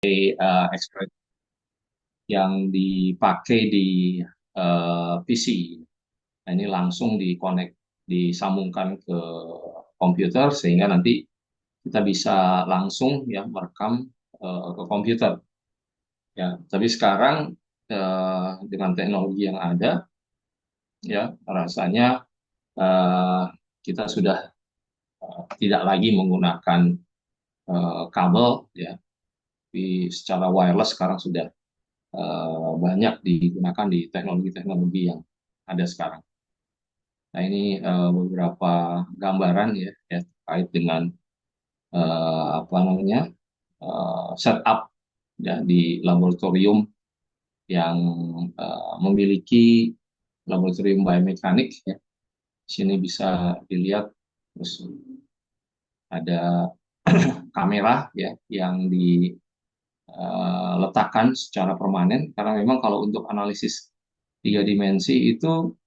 ekspresi yang dipakai di PC. Nah, ini langsung disambungkan ke komputer sehingga nanti kita bisa langsung ya merekam ke komputer. Ya, tapi sekarang dengan teknologi yang ada, ya rasanya eh, kita sudah tidak lagi menggunakan kabel, ya, tapi secara wireless sekarang sudah banyak digunakan di teknologi-teknologi yang ada sekarang. Nah, ini beberapa gambaran ya, ya terkait dengan apa namanya setup ya di laboratorium yang memiliki laboratorium biomekanik ya. Di sini bisa dilihat terus ada kamera ya yang diletakkan secara permanen karena memang kalau untuk analisis tiga dimensi itu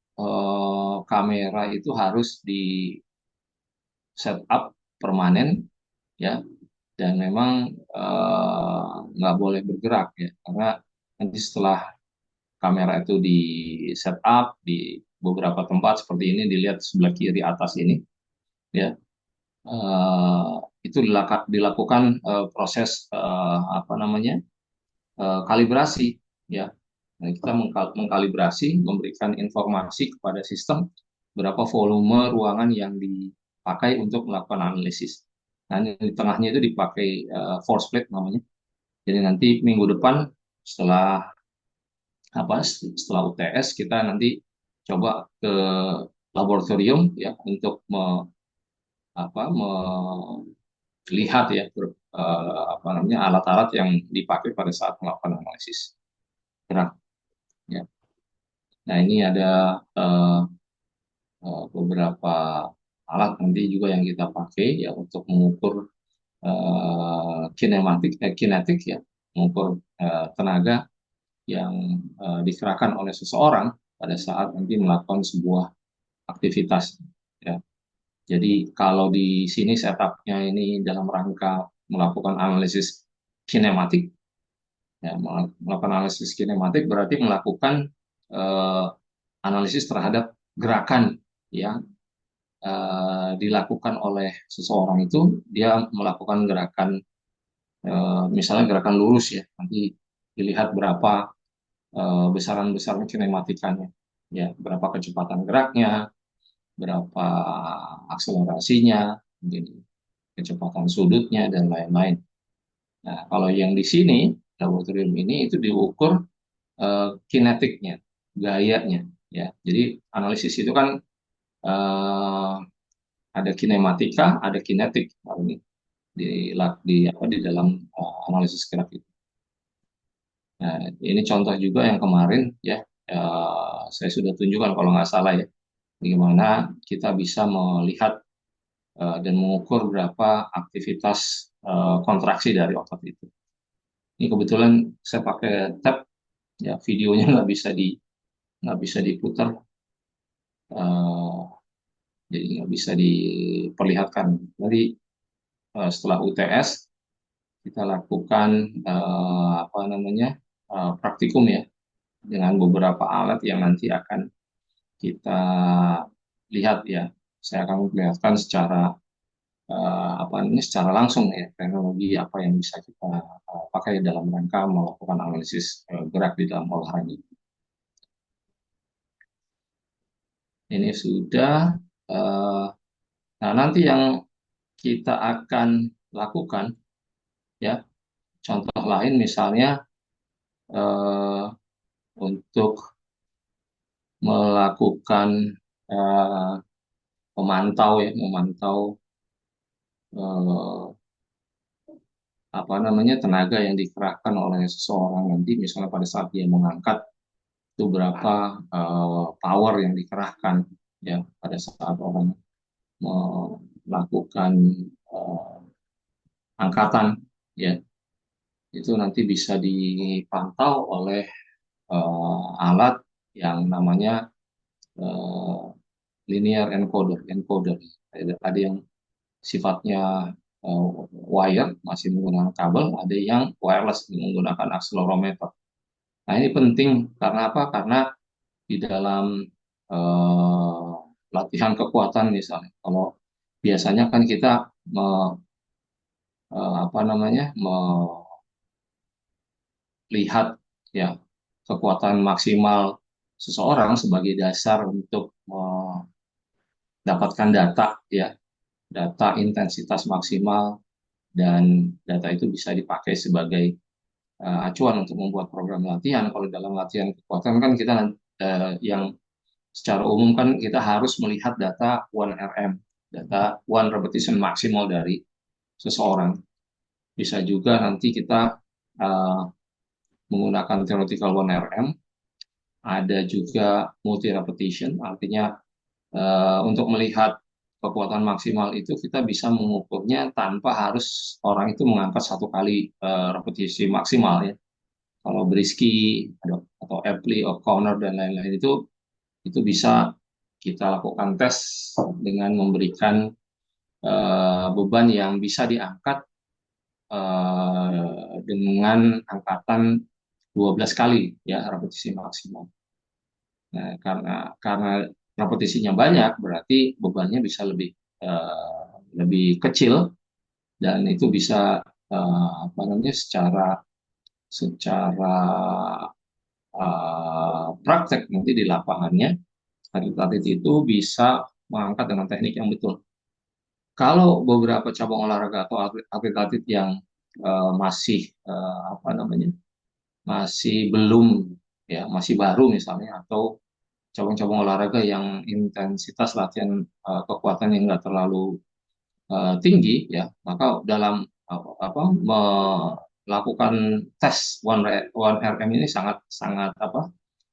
kamera itu harus di setup permanen ya, dan memang nggak boleh bergerak ya karena nanti setelah kamera itu di setup di beberapa tempat seperti ini dilihat sebelah kiri atas ini ya, eh, itu dilakukan proses apa namanya kalibrasi ya. Nah, kita mengkalibrasi, memberikan informasi kepada sistem berapa volume ruangan yang dipakai untuk melakukan analisis. Nah, di tengahnya itu dipakai force plate namanya. Jadi nanti minggu depan setelah setelah UTS kita nanti coba ke laboratorium ya untuk melihat ya apa namanya alat-alat yang dipakai pada saat melakukan analisis gerak ya. Nah, ini ada eh, beberapa alat nanti juga yang kita pakai ya untuk mengukur kinetik ya, mengukur tenaga yang dikerahkan oleh seseorang pada saat nanti melakukan sebuah aktivitas ya. Jadi kalau di sini setupnya ini dalam rangka melakukan analisis kinematik ya, melakukan analisis kinematik berarti melakukan eh, analisis terhadap gerakan yang dilakukan oleh seseorang itu dia melakukan gerakan misalnya gerakan lurus ya nanti dilihat berapa besaran-besaran kinematikanya ya berapa kecepatan geraknya berapa akselerasinya mungkin kecepatan sudutnya dan lain-lain. Nah, kalau yang di sini laboratorium ini itu diukur kinetiknya gayanya ya jadi analisis itu kan eh, ada kinematika ada kinetik ini di dalam analisis gerak itu. Nah, ini contoh juga yang kemarin ya saya sudah tunjukkan kalau nggak salah ya, bagaimana kita bisa melihat dan mengukur berapa aktivitas kontraksi dari otot itu. Ini kebetulan saya pakai tab ya videonya nggak bisa diputar, eh, jadi nggak bisa diperlihatkan. Jadi setelah UTS kita lakukan apa namanya praktikum ya dengan beberapa alat yang nanti akan kita lihat ya. Saya akan memperlihatkan secara apa ini secara langsung ya teknologi apa yang bisa kita pakai dalam rangka melakukan analisis gerak di dalam olahraga. Ini sudah. eh, Nah, nanti yang kita akan lakukan ya contoh lain misalnya eh, untuk melakukan eh, memantau eh, apa namanya tenaga yang dikerahkan oleh seseorang nanti misalnya pada saat dia mengangkat itu berapa power yang dikerahkan ya pada saat orang melakukan eh, angkatan ya itu nanti bisa dipantau oleh alat yang namanya eh, linear encoder ada yang sifatnya eh, wire, masih menggunakan kabel, ada yang wireless menggunakan accelerometer. Nah, ini penting karena apa? Karena di dalam eh, latihan kekuatan misalnya, kalau biasanya kan kita apa namanya, melihat ya kekuatan maksimal seseorang sebagai dasar untuk mendapatkan data ya, data intensitas maksimal, dan data itu bisa dipakai sebagai acuan untuk membuat program latihan. Kalau dalam latihan kekuatan kan kita yang secara umum kan kita harus melihat data 1 RM, data one repetition maksimal dari seseorang. Bisa juga nanti kita uh, menggunakan theoretical 1 RM, ada juga multi repetition, artinya untuk melihat kekuatan maksimal itu kita bisa mengukurnya tanpa harus orang itu mengangkat 1 kali repetisi maksimal ya. Kalau Brisky atau Epley, O'Connor dan lain-lain itu bisa kita lakukan tes dengan memberikan beban yang bisa diangkat dengan angkatan 12 kali ya repetisi maksimal. Nah, karena repetisinya banyak, berarti bebannya bisa lebih kecil, dan itu bisa apa namanya, secara secara praktek nanti di lapangannya atlet-atlet itu bisa mengangkat dengan teknik yang betul. Kalau beberapa cabang olahraga atau atlet-atlet yang masih apa namanya, masih belum ya, masih baru misalnya, atau cabang-cabang olahraga yang intensitas latihan kekuatan yang nggak terlalu tinggi ya, maka dalam apa, melakukan tes 1 RM ini sangat sangat apa,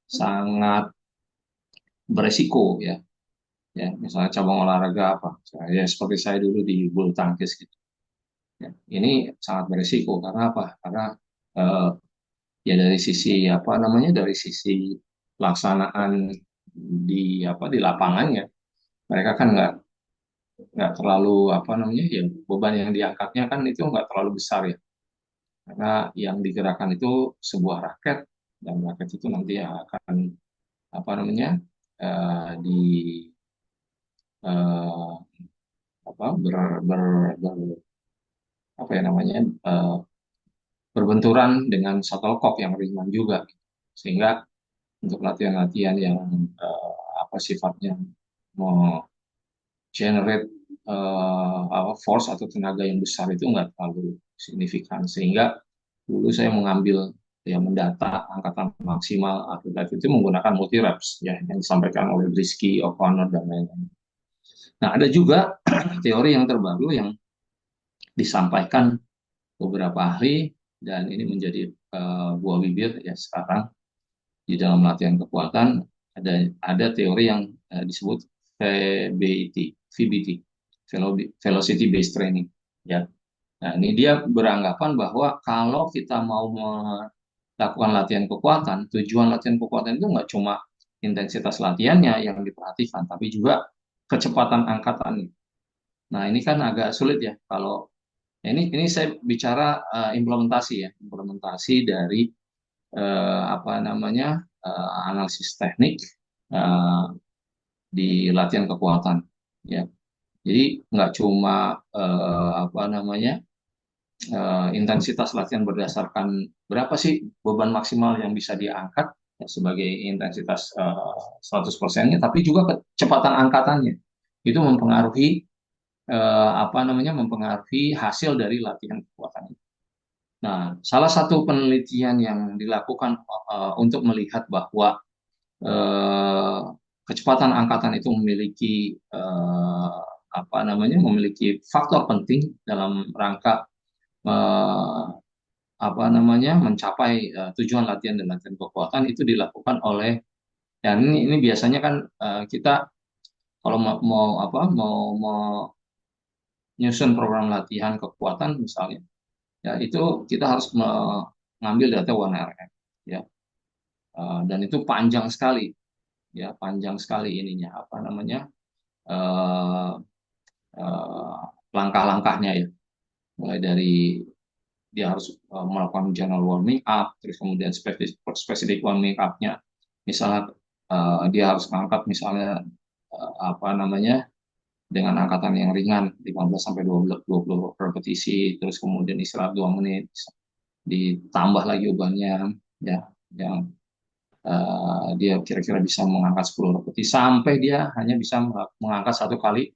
sangat beresiko ya. Ya, misalnya cabang olahraga apa, ya seperti saya dulu di bulu tangkis gitu ya. Ini sangat beresiko karena apa? Karena eh, ya dari sisi apa namanya, dari sisi pelaksanaan di apa, di lapangannya, mereka kan nggak terlalu apa namanya ya, beban yang diangkatnya kan itu nggak terlalu besar ya, karena yang digerakkan itu sebuah raket, dan raket itu nanti akan apa namanya, di eh, apa apa ya namanya, eh, berbenturan dengan shuttlecock yang ringan juga, sehingga untuk latihan-latihan yang apa sifatnya mau generate apa, force atau tenaga yang besar itu nggak terlalu signifikan, sehingga dulu saya mengambil ya, mendata angkatan maksimal atlet itu menggunakan multi reps ya, yang disampaikan oleh Brisky, O'Connor dan lain-lain. Nah, ada juga teori yang terbaru yang disampaikan beberapa ahli, dan ini menjadi buah bibir ya sekarang di dalam latihan kekuatan. Ada teori yang disebut VBT, Velocity Based Training ya. Nah, ini dia beranggapan bahwa kalau kita mau melakukan latihan kekuatan, tujuan latihan kekuatan itu nggak cuma intensitas latihannya yang diperhatikan, tapi juga kecepatan angkatan. Nah, ini kan agak sulit ya kalau ini saya bicara implementasi ya, implementasi dari apa namanya, analisis teknik eh, di latihan kekuatan ya. Jadi nggak cuma apa namanya, intensitas latihan berdasarkan berapa sih beban maksimal yang bisa diangkat ya, sebagai intensitas 100%-nya, tapi juga kecepatan angkatannya itu mempengaruhi apa namanya, mempengaruhi hasil dari latihan kekuatan. Nah, salah satu penelitian yang dilakukan untuk melihat bahwa eh, kecepatan angkatan itu memiliki apa namanya, memiliki faktor penting dalam rangka eh, apa namanya, mencapai tujuan latihan dan latihan kekuatan, itu dilakukan oleh, dan ini biasanya kan kita kalau mau apa, mau menyusun program latihan kekuatan misalnya ya, itu kita harus mengambil data 1 RM ya. Dan itu panjang sekali ya, panjang sekali ininya apa namanya, eh, langkah-langkahnya ya. mulai dari dia harus melakukan general warming up, terus kemudian specific warming up-nya, misalnya dia harus mengangkat misalnya apa namanya dengan angkatan yang ringan 15 sampai 20 repetisi, terus kemudian istirahat 2 menit, ditambah lagi bebannya ya yang dia kira-kira bisa mengangkat 10 repetisi sampai dia hanya bisa mengangkat 1 kali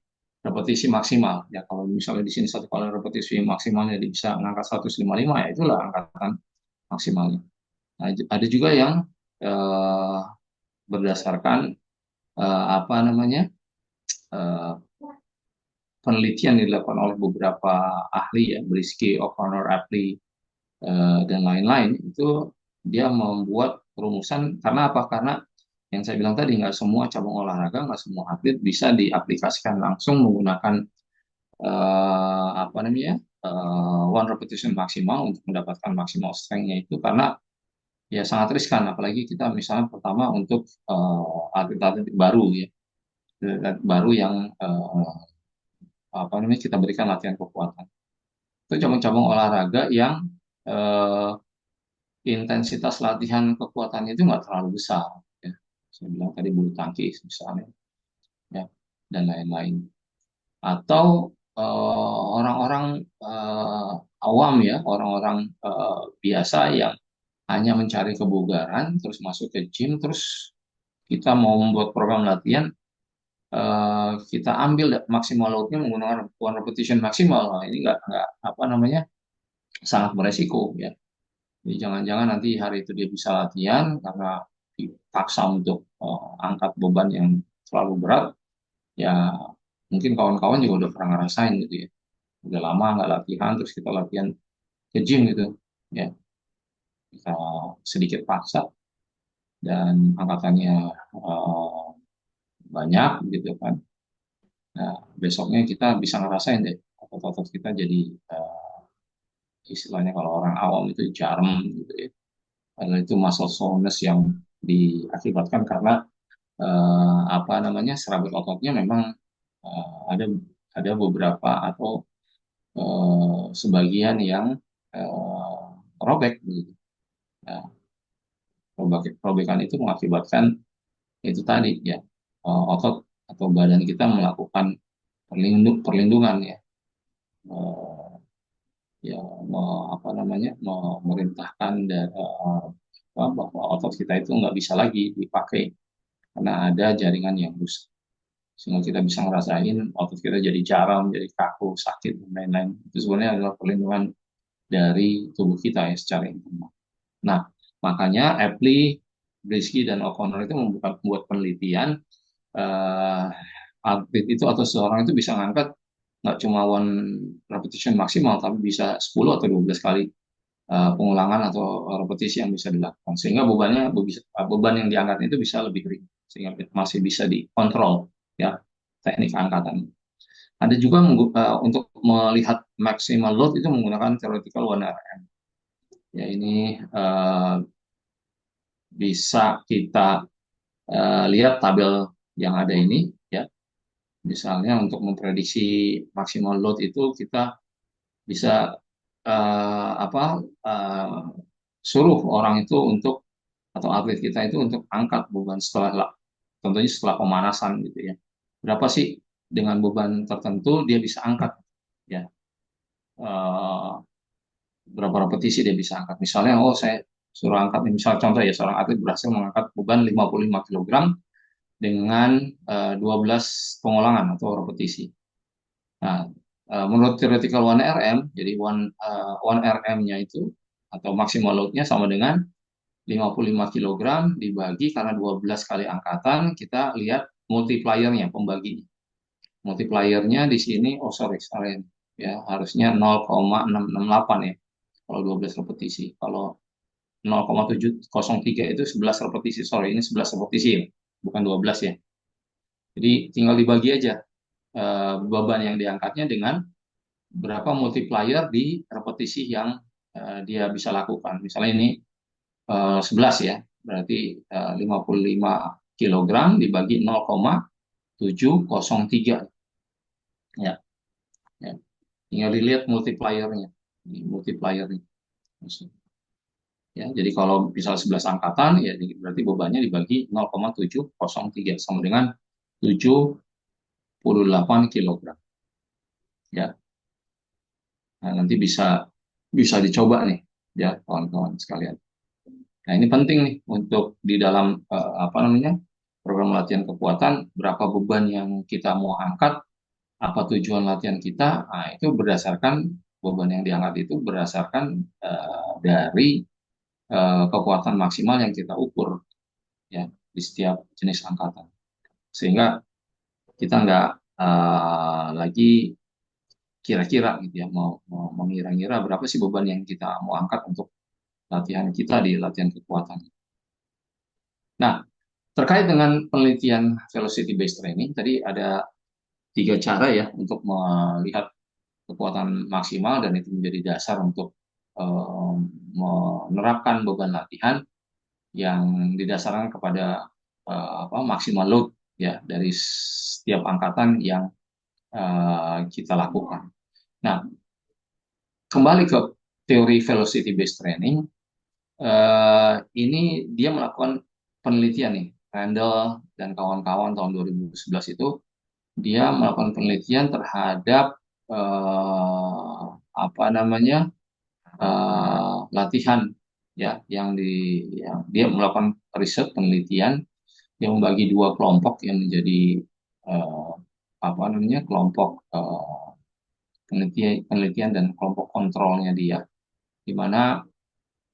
repetisi maksimal. Ya kalau misalnya di sini 1 kali repetisi maksimalnya dia bisa mengangkat 155, ya itulah angkatan maksimalnya. Nah, ada juga yang eh, berdasarkan apa namanya eh, penelitian yang dilakukan oleh beberapa ahli ya, Brisky, O'Connor, Apley, dan lain-lain, itu dia membuat perumusan. Karena apa? Karena yang saya bilang tadi, nggak semua cabang olahraga, nggak semua atlet bisa diaplikasikan langsung menggunakan apa namanya one repetition maksimal untuk mendapatkan maksimal strength-nya itu, karena ya sangat riskan, apalagi kita misalnya pertama untuk atlet-atlet baru ya, atlet baru yang apa namanya kita berikan latihan kekuatan. Itu cabang-cabang olahraga yang eh, intensitas latihan kekuatannya itu nggak terlalu besar. Ya. Saya bilang tadi bulu tangkis misalnya, ya, dan lain-lain. Atau orang-orang awam ya, orang-orang biasa yang hanya mencari kebugaran, terus masuk ke gym, terus kita mau membuat program latihan, kita ambil maksimal loadnya menggunakan one repetition maksimal. Nah, ini nggak apa namanya sangat beresiko ya. Jadi jangan-jangan nanti hari itu dia bisa latihan karena dipaksa untuk angkat beban yang terlalu berat, ya mungkin kawan-kawan juga udah pernah ngerasain gitu ya. Udah lama nggak latihan, terus kita latihan ke gym gitu, ya kita sedikit paksa dan angkatannya eh, banyak gitu kan. Nah, besoknya kita bisa ngerasain deh otot-otot kita jadi istilahnya kalau orang awam itu jarem gitu ya. Padahal itu muscle soreness yang diakibatkan karena apa namanya serabut ototnya memang ada beberapa atau sebagian yang robek gitu. Nah, robekan itu mengakibatkan itu tadi ya, otot atau badan kita melakukan perlindungan ya, eh, ya apa namanya memerintahkan bahwa otot kita itu nggak bisa lagi dipakai karena ada jaringan yang rusak, sehingga kita bisa ngerasain otot kita jadi jaram, jadi kaku, sakit dan lain-lain. Itu sebenarnya adalah perlindungan dari tubuh kita ya secara internal. Nah, makanya Epley, Brisky, dan O'Connor itu membuat penelitian eh, atlet itu atau seseorang itu bisa ngangkat nggak cuma one repetition maksimal, tapi bisa 10 atau 12 kali pengulangan atau repetisi yang bisa dilakukan. Sehingga beban yang diangkat itu bisa lebih ringan, sehingga masih bisa dikontrol ya teknik angkatan. Ada juga untuk melihat maximal load itu menggunakan theoretical 1RM. Ya ini bisa kita lihat tabel yang ada ini ya. Misalnya untuk memprediksi maksimal load itu kita bisa apa suruh orang itu untuk atau atlet kita itu untuk angkat beban setelah tentunya setelah pemanasan gitu ya. Berapa sih dengan beban tertentu dia bisa angkat ya. Eh, Berapa repetisi dia bisa angkat. Misalnya oh saya suruh angkat misal contoh ya seorang atlet berhasil mengangkat beban 55 kg dengan 12 pengulangan atau repetisi. Nah, menurut theoretical 1RM, jadi 1RM-nya itu atau maksimal load-nya sama dengan 55 kg dibagi karena 12 kali angkatan, kita lihat multiplier-nya, pembagi. Multiplier-nya di sini, oh sorry, ya harusnya 0,668 ya, kalau 12 repetisi. Kalau 0,703 itu 11 repetisi, sorry ini 11 repetisi ya, bukan 12 ya. Jadi tinggal dibagi aja beban yang diangkatnya dengan berapa multiplier di repetisi yang dia bisa lakukan. Misalnya ini 11 ya, berarti 55 kg dibagi 0,703 ya. Ya. Tinggal dilihat multipliernya, di multipliernya. Ya, jadi kalau misal 11 angkatan, ya berarti bebannya dibagi 0,703 sama dengan 78 kilogram. Ya, nah, nanti bisa bisa dicoba nih, ya kawan-kawan sekalian. Nah, ini penting nih untuk di dalam apa namanya program latihan kekuatan, berapa beban yang kita mau angkat, apa tujuan latihan kita, nah, itu berdasarkan beban yang diangkat itu berdasarkan dari kekuatan maksimal yang kita ukur ya di setiap jenis angkatan. Sehingga kita nggak lagi kira-kira gitu ya, mau mengira-ngira berapa sih beban yang kita mau angkat untuk latihan kita di latihan kekuatan. Nah, terkait dengan penelitian velocity based training, tadi ada tiga cara ya untuk melihat kekuatan maksimal dan itu menjadi dasar untuk eh, menerapkan beban latihan yang didasarkan kepada maksimal load ya dari setiap angkatan yang kita lakukan. Nah, kembali ke teori velocity based training, ini dia melakukan penelitian nih, Randall dan kawan-kawan tahun 2011 itu dia melakukan penelitian terhadap apa namanya latihan ya yang dia melakukan riset penelitian yang membagi dua kelompok yang menjadi eh, apa namanya kelompok penelitian penelitian dan kelompok kontrolnya dia, di mana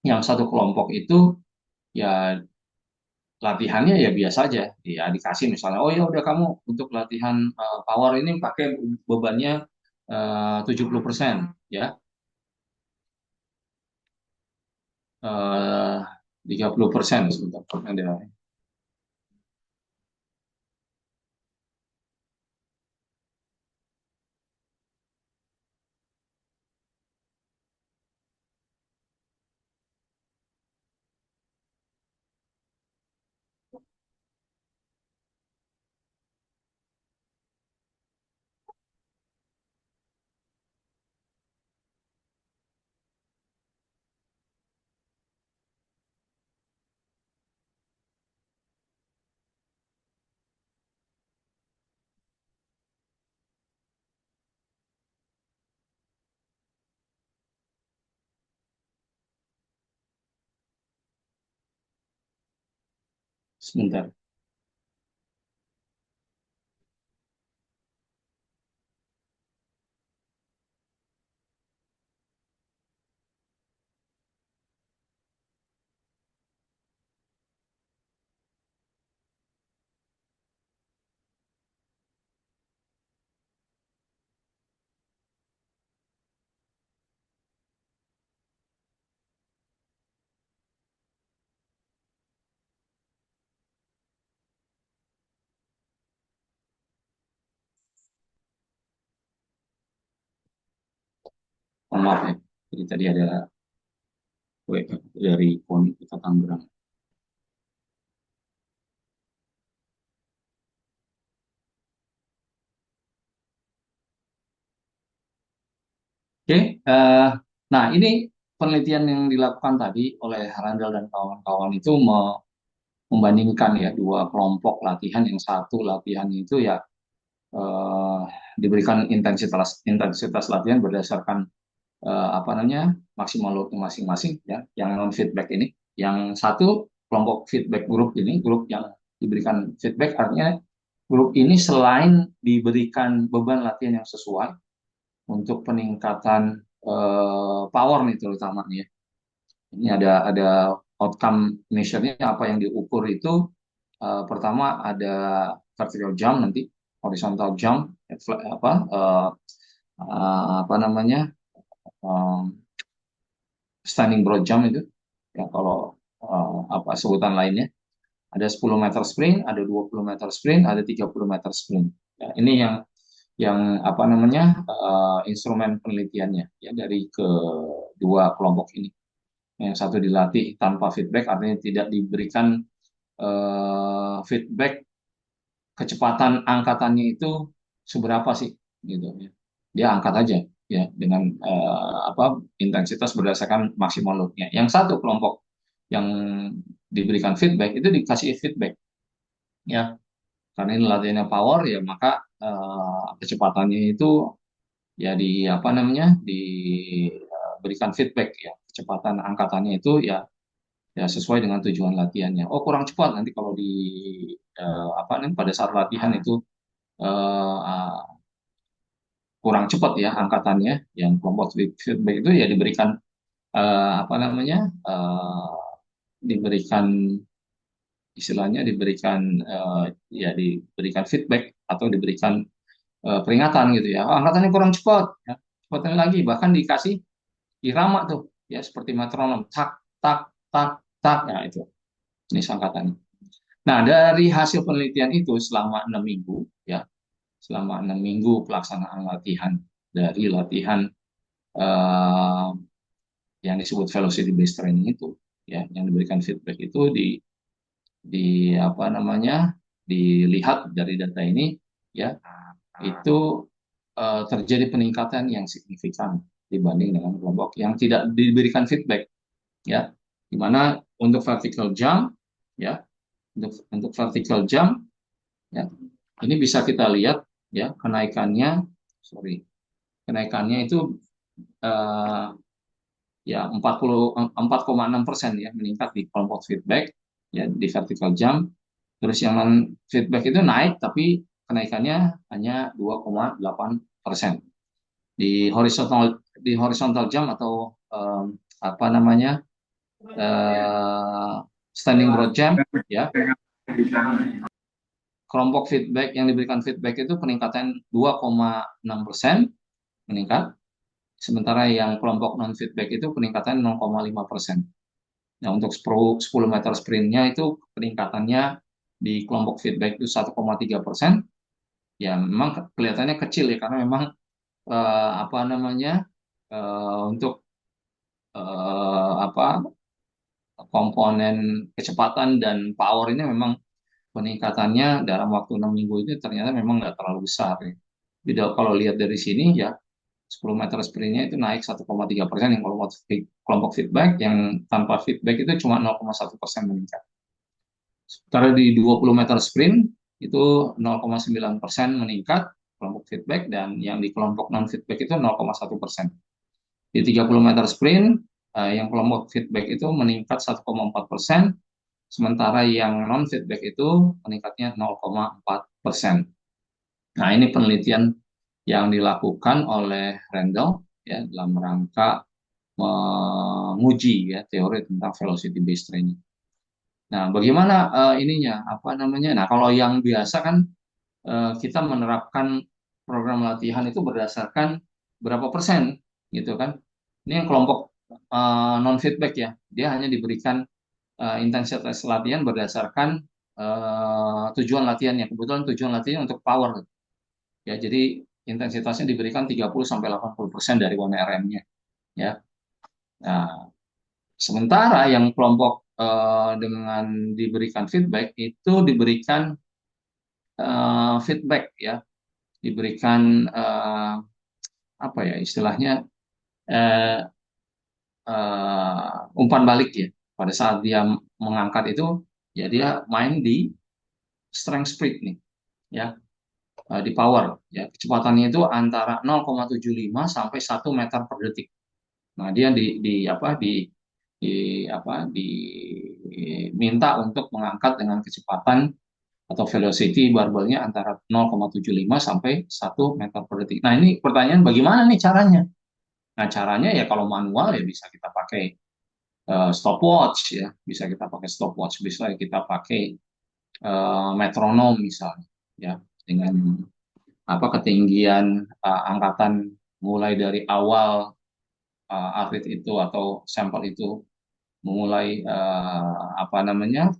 yang satu kelompok itu ya latihannya ya biasa aja, ya dikasih misalnya, oh ya udah kamu untuk latihan power ini pakai bebannya 70% ya, 30% sebentar ada. Sebentar. Mohon maaf ya, jadi tadi ada WA dari Poni Kota Tangerang. Oke, nah ini penelitian yang dilakukan tadi oleh Randall dan kawan-kawan itu membandingkan ya dua kelompok latihan, yang satu latihan itu ya eh, diberikan intensitas intensitas latihan berdasarkan apa namanya maksimal load masing-masing ya, yang non feedback ini, yang satu kelompok feedback grup ini, grup yang diberikan feedback artinya grup ini selain diberikan beban latihan yang sesuai untuk peningkatan power nih terutama nih ya. Ini ada outcome measure-nya, apa yang diukur itu pertama ada vertical jump, nanti horizontal jump, apa apa namanya um, standing broad jump itu ya kalau apa sebutan lainnya. Ada 10 meter sprint, ada 20 meter sprint, ada 30 meter sprint. Ya, ini yang apa namanya instrumen penelitiannya ya dari kedua kelompok ini. Yang satu dilatih tanpa feedback, artinya tidak diberikan feedback kecepatan angkatannya itu seberapa sih gitu ya. Dia angkat aja ya dengan intensitas berdasarkan maksimal loadnya. Yang satu kelompok yang diberikan feedback itu dikasih feedback ya, karena ini latihannya power ya, maka kecepatannya itu ya diberikan feedback ya, kecepatan angkatannya itu ya sesuai dengan tujuan latihannya. Oh, kurang cepat nanti kalau pada saat latihan itu uh, kurang cepat ya angkatannya. Yang kelompok feedback itu ya diberikan eh, apa namanya eh, diberikan istilahnya diberikan feedback atau diberikan peringatan gitu ya. Oh, angkatannya kurang cepat ya, cepatnya lagi, bahkan dikasih irama tuh ya, seperti metronom, tak tak tak tak, ya itu ini angkatannya. Nah, dari hasil penelitian itu selama 6 minggu ya, selama 6 minggu pelaksanaan latihan, dari latihan eh, yang disebut velocity based training itu ya, yang diberikan feedback itu di apa namanya dilihat dari data ini ya, itu terjadi peningkatan yang signifikan dibanding dengan kelompok yang tidak diberikan feedback ya, di mana untuk vertical jump ya, untuk vertical jump ya, ini bisa kita lihat ya, kenaikannya itu eh, ya 4,6% ya, meningkat di kelompok feedback ya, di vertical jump. Terus yang non feedback itu naik tapi kenaikannya hanya 2,8%. Di horizontal jump atau apa namanya eh, standing broad jump ya, kelompok feedback yang diberikan feedback itu peningkatan 2,6% meningkat, sementara yang kelompok non feedback itu peningkatan 0,5%. Nah, untuk 10 meter sprintnya itu peningkatannya di kelompok feedback itu 1,3%. Ya, memang kelihatannya kecil ya, karena memang apa namanya untuk apa komponen kecepatan dan power ini memang peningkatannya dalam waktu 6 minggu itu ternyata memang nggak terlalu besar ya. Jadi kalau lihat dari sini ya, 10 meter sprintnya itu naik 1,3% yang kelompok feedback, yang tanpa feedback itu cuma 0,1% meningkat. Sementara di 20 meter sprint itu 0,9% meningkat kelompok feedback, dan yang di kelompok non feedback itu 0,1%. Di 30 meter sprint yang kelompok feedback itu meningkat 1,4%, sementara yang non feedback itu meningkatnya 0,4%. Nah, ini penelitian yang dilakukan oleh Randall ya, dalam rangka menguji ya teori tentang velocity based training. Nah, bagaimana ininya apa namanya? Nah, kalau yang biasa kan kita menerapkan program latihan itu berdasarkan berapa persen gitu kan. Ini yang kelompok non feedback ya, dia hanya diberikan intensitas latihan berdasarkan tujuan latihannya. Kebetulan tujuan latihan untuk power ya, jadi intensitasnya diberikan 30 sampai 80% dari 1RM-nya ya. Nah, sementara yang kelompok dengan diberikan feedback itu diberikan feedback ya, diberikan apa ya istilahnya, eh, umpan balik ya, pada saat dia mengangkat itu ya, dia main di strength speed nih ya, di power ya, kecepatannya itu antara 0,75 sampai 1 meter per detik. Nah, dia diminta untuk mengangkat dengan kecepatan atau velocity barbelnya antara 0,75 sampai 1 meter per detik. Nah, ini pertanyaan, bagaimana nih caranya? Nah, caranya ya kalau manual ya bisa kita pakai stopwatch ya, bisa kita pakai stopwatch, bisa kita pakai metronom misalnya ya, dengan ketinggian angkatan mulai dari awal atlet itu atau sampel itu memulai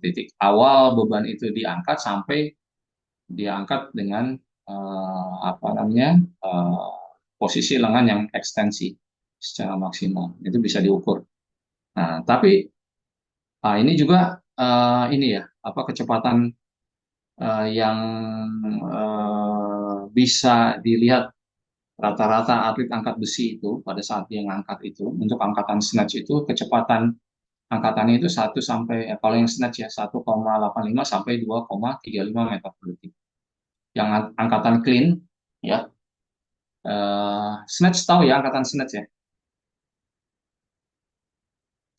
titik awal beban itu diangkat sampai diangkat dengan uh, posisi lengan yang ekstensi secara maksimal, itu bisa diukur. Nah, tapi ini juga ini ya, kecepatan yang bisa dilihat rata-rata atlet angkat besi itu pada saat dia ngangkat itu untuk angkatan snatch itu kecepatan angkatannya itu satu sampai kalau yang snatch ya 1,85 sampai 2,35 meter per detik. Yang angkatan clean ya snatch tahu ya angkatan snatch ya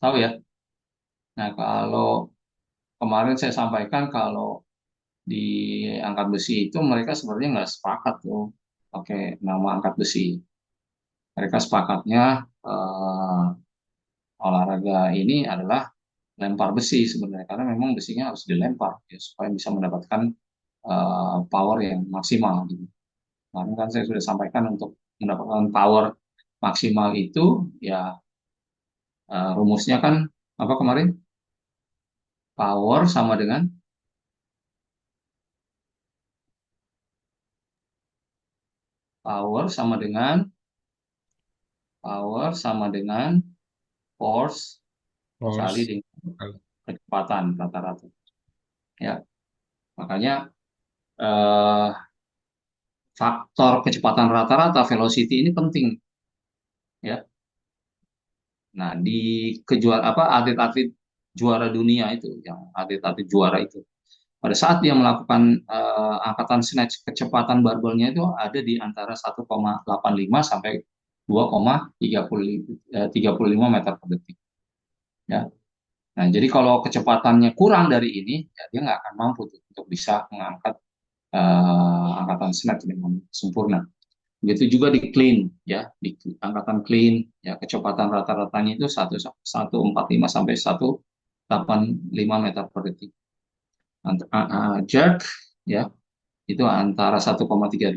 tahu ya. Nah kalau kemarin saya sampaikan kalau di angkat besi itu mereka sebenarnya nggak sepakat tuh pakai nama angkat besi. Mereka sepakatnya eh, olahraga ini adalah lempar besi sebenarnya karena memang besinya harus dilempar ya, supaya bisa mendapatkan power yang maksimal gitu. Kemarin kan saya sudah sampaikan untuk mendapatkan power maksimal itu ya rumusnya kan apa kemarin? Power sama dengan power sama dengan power sama dengan force kali Force. dengan kecepatan rata-rata. Ya, makanya eh, faktor kecepatan rata-rata velocity ini penting ya. Nah, di kejuara apa atlet-atlet juara dunia itu yang atlet-atlet juara itu pada saat dia melakukan angkatan snatch kecepatan barbelnya itu ada di antara 1,85 sampai 2,35 meter per detik ya. Nah, jadi kalau kecepatannya kurang dari ini ya dia nggak akan mampu tuh untuk bisa mengangkat angkatan snatch dengan sempurna. Begitu juga di clean ya, di angkatan clean ya kecepatan rata-ratanya itu 1,45 sampai 1,85 meter per detik. Jerk ya itu antara 1,38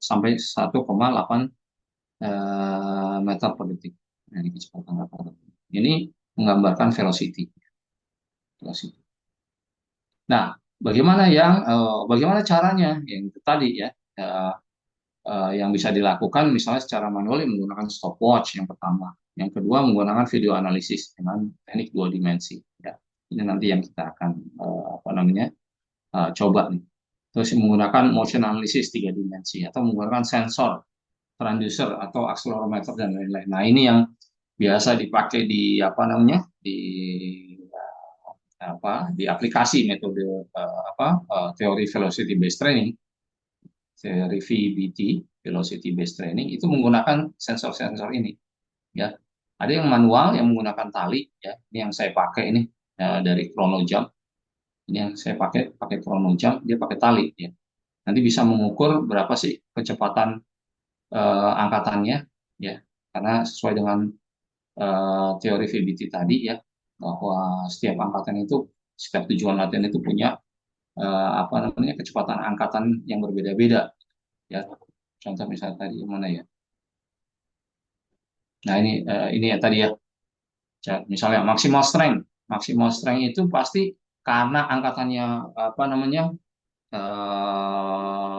sampai 1,8 meter per detik. Nah, ini kecepatan rata-rata. Ini menggambarkan velocity. velocity. Nah, bagaimana caranya? Yang itu tadi ya. eh, yang bisa dilakukan misalnya secara manual menggunakan stopwatch yang pertama. Yang kedua menggunakan video analisis dengan teknik dua dimensi. Ya, ini nanti yang kita akan apa namanya coba nih. Terus menggunakan motion analysis tiga dimensi atau menggunakan sensor, transducer atau accelerometer dan lain-lain. Nah ini yang biasa dipakai di apa namanya di aplikasi metode teori velocity based training teori VBT, velocity based training, itu menggunakan sensor-sensor ini. Ya, ada yang manual yang menggunakan tali. Ya, ini yang saya pakai ini dari Chrono Jump. Ini yang saya pakai Chrono Jump, dia pakai tali. Ya. Nanti bisa mengukur berapa sih kecepatan angkatannya. Ya, karena sesuai dengan teori VBT tadi ya, bahwa setiap angkatan itu, setiap tujuan latihan itu punya apa namanya kecepatan angkatan yang berbeda-beda. Ya, contoh misalnya tadi mana ya? Nah, ini ya tadi ya. Misalnya maksimal strength itu pasti karena angkatannya apa namanya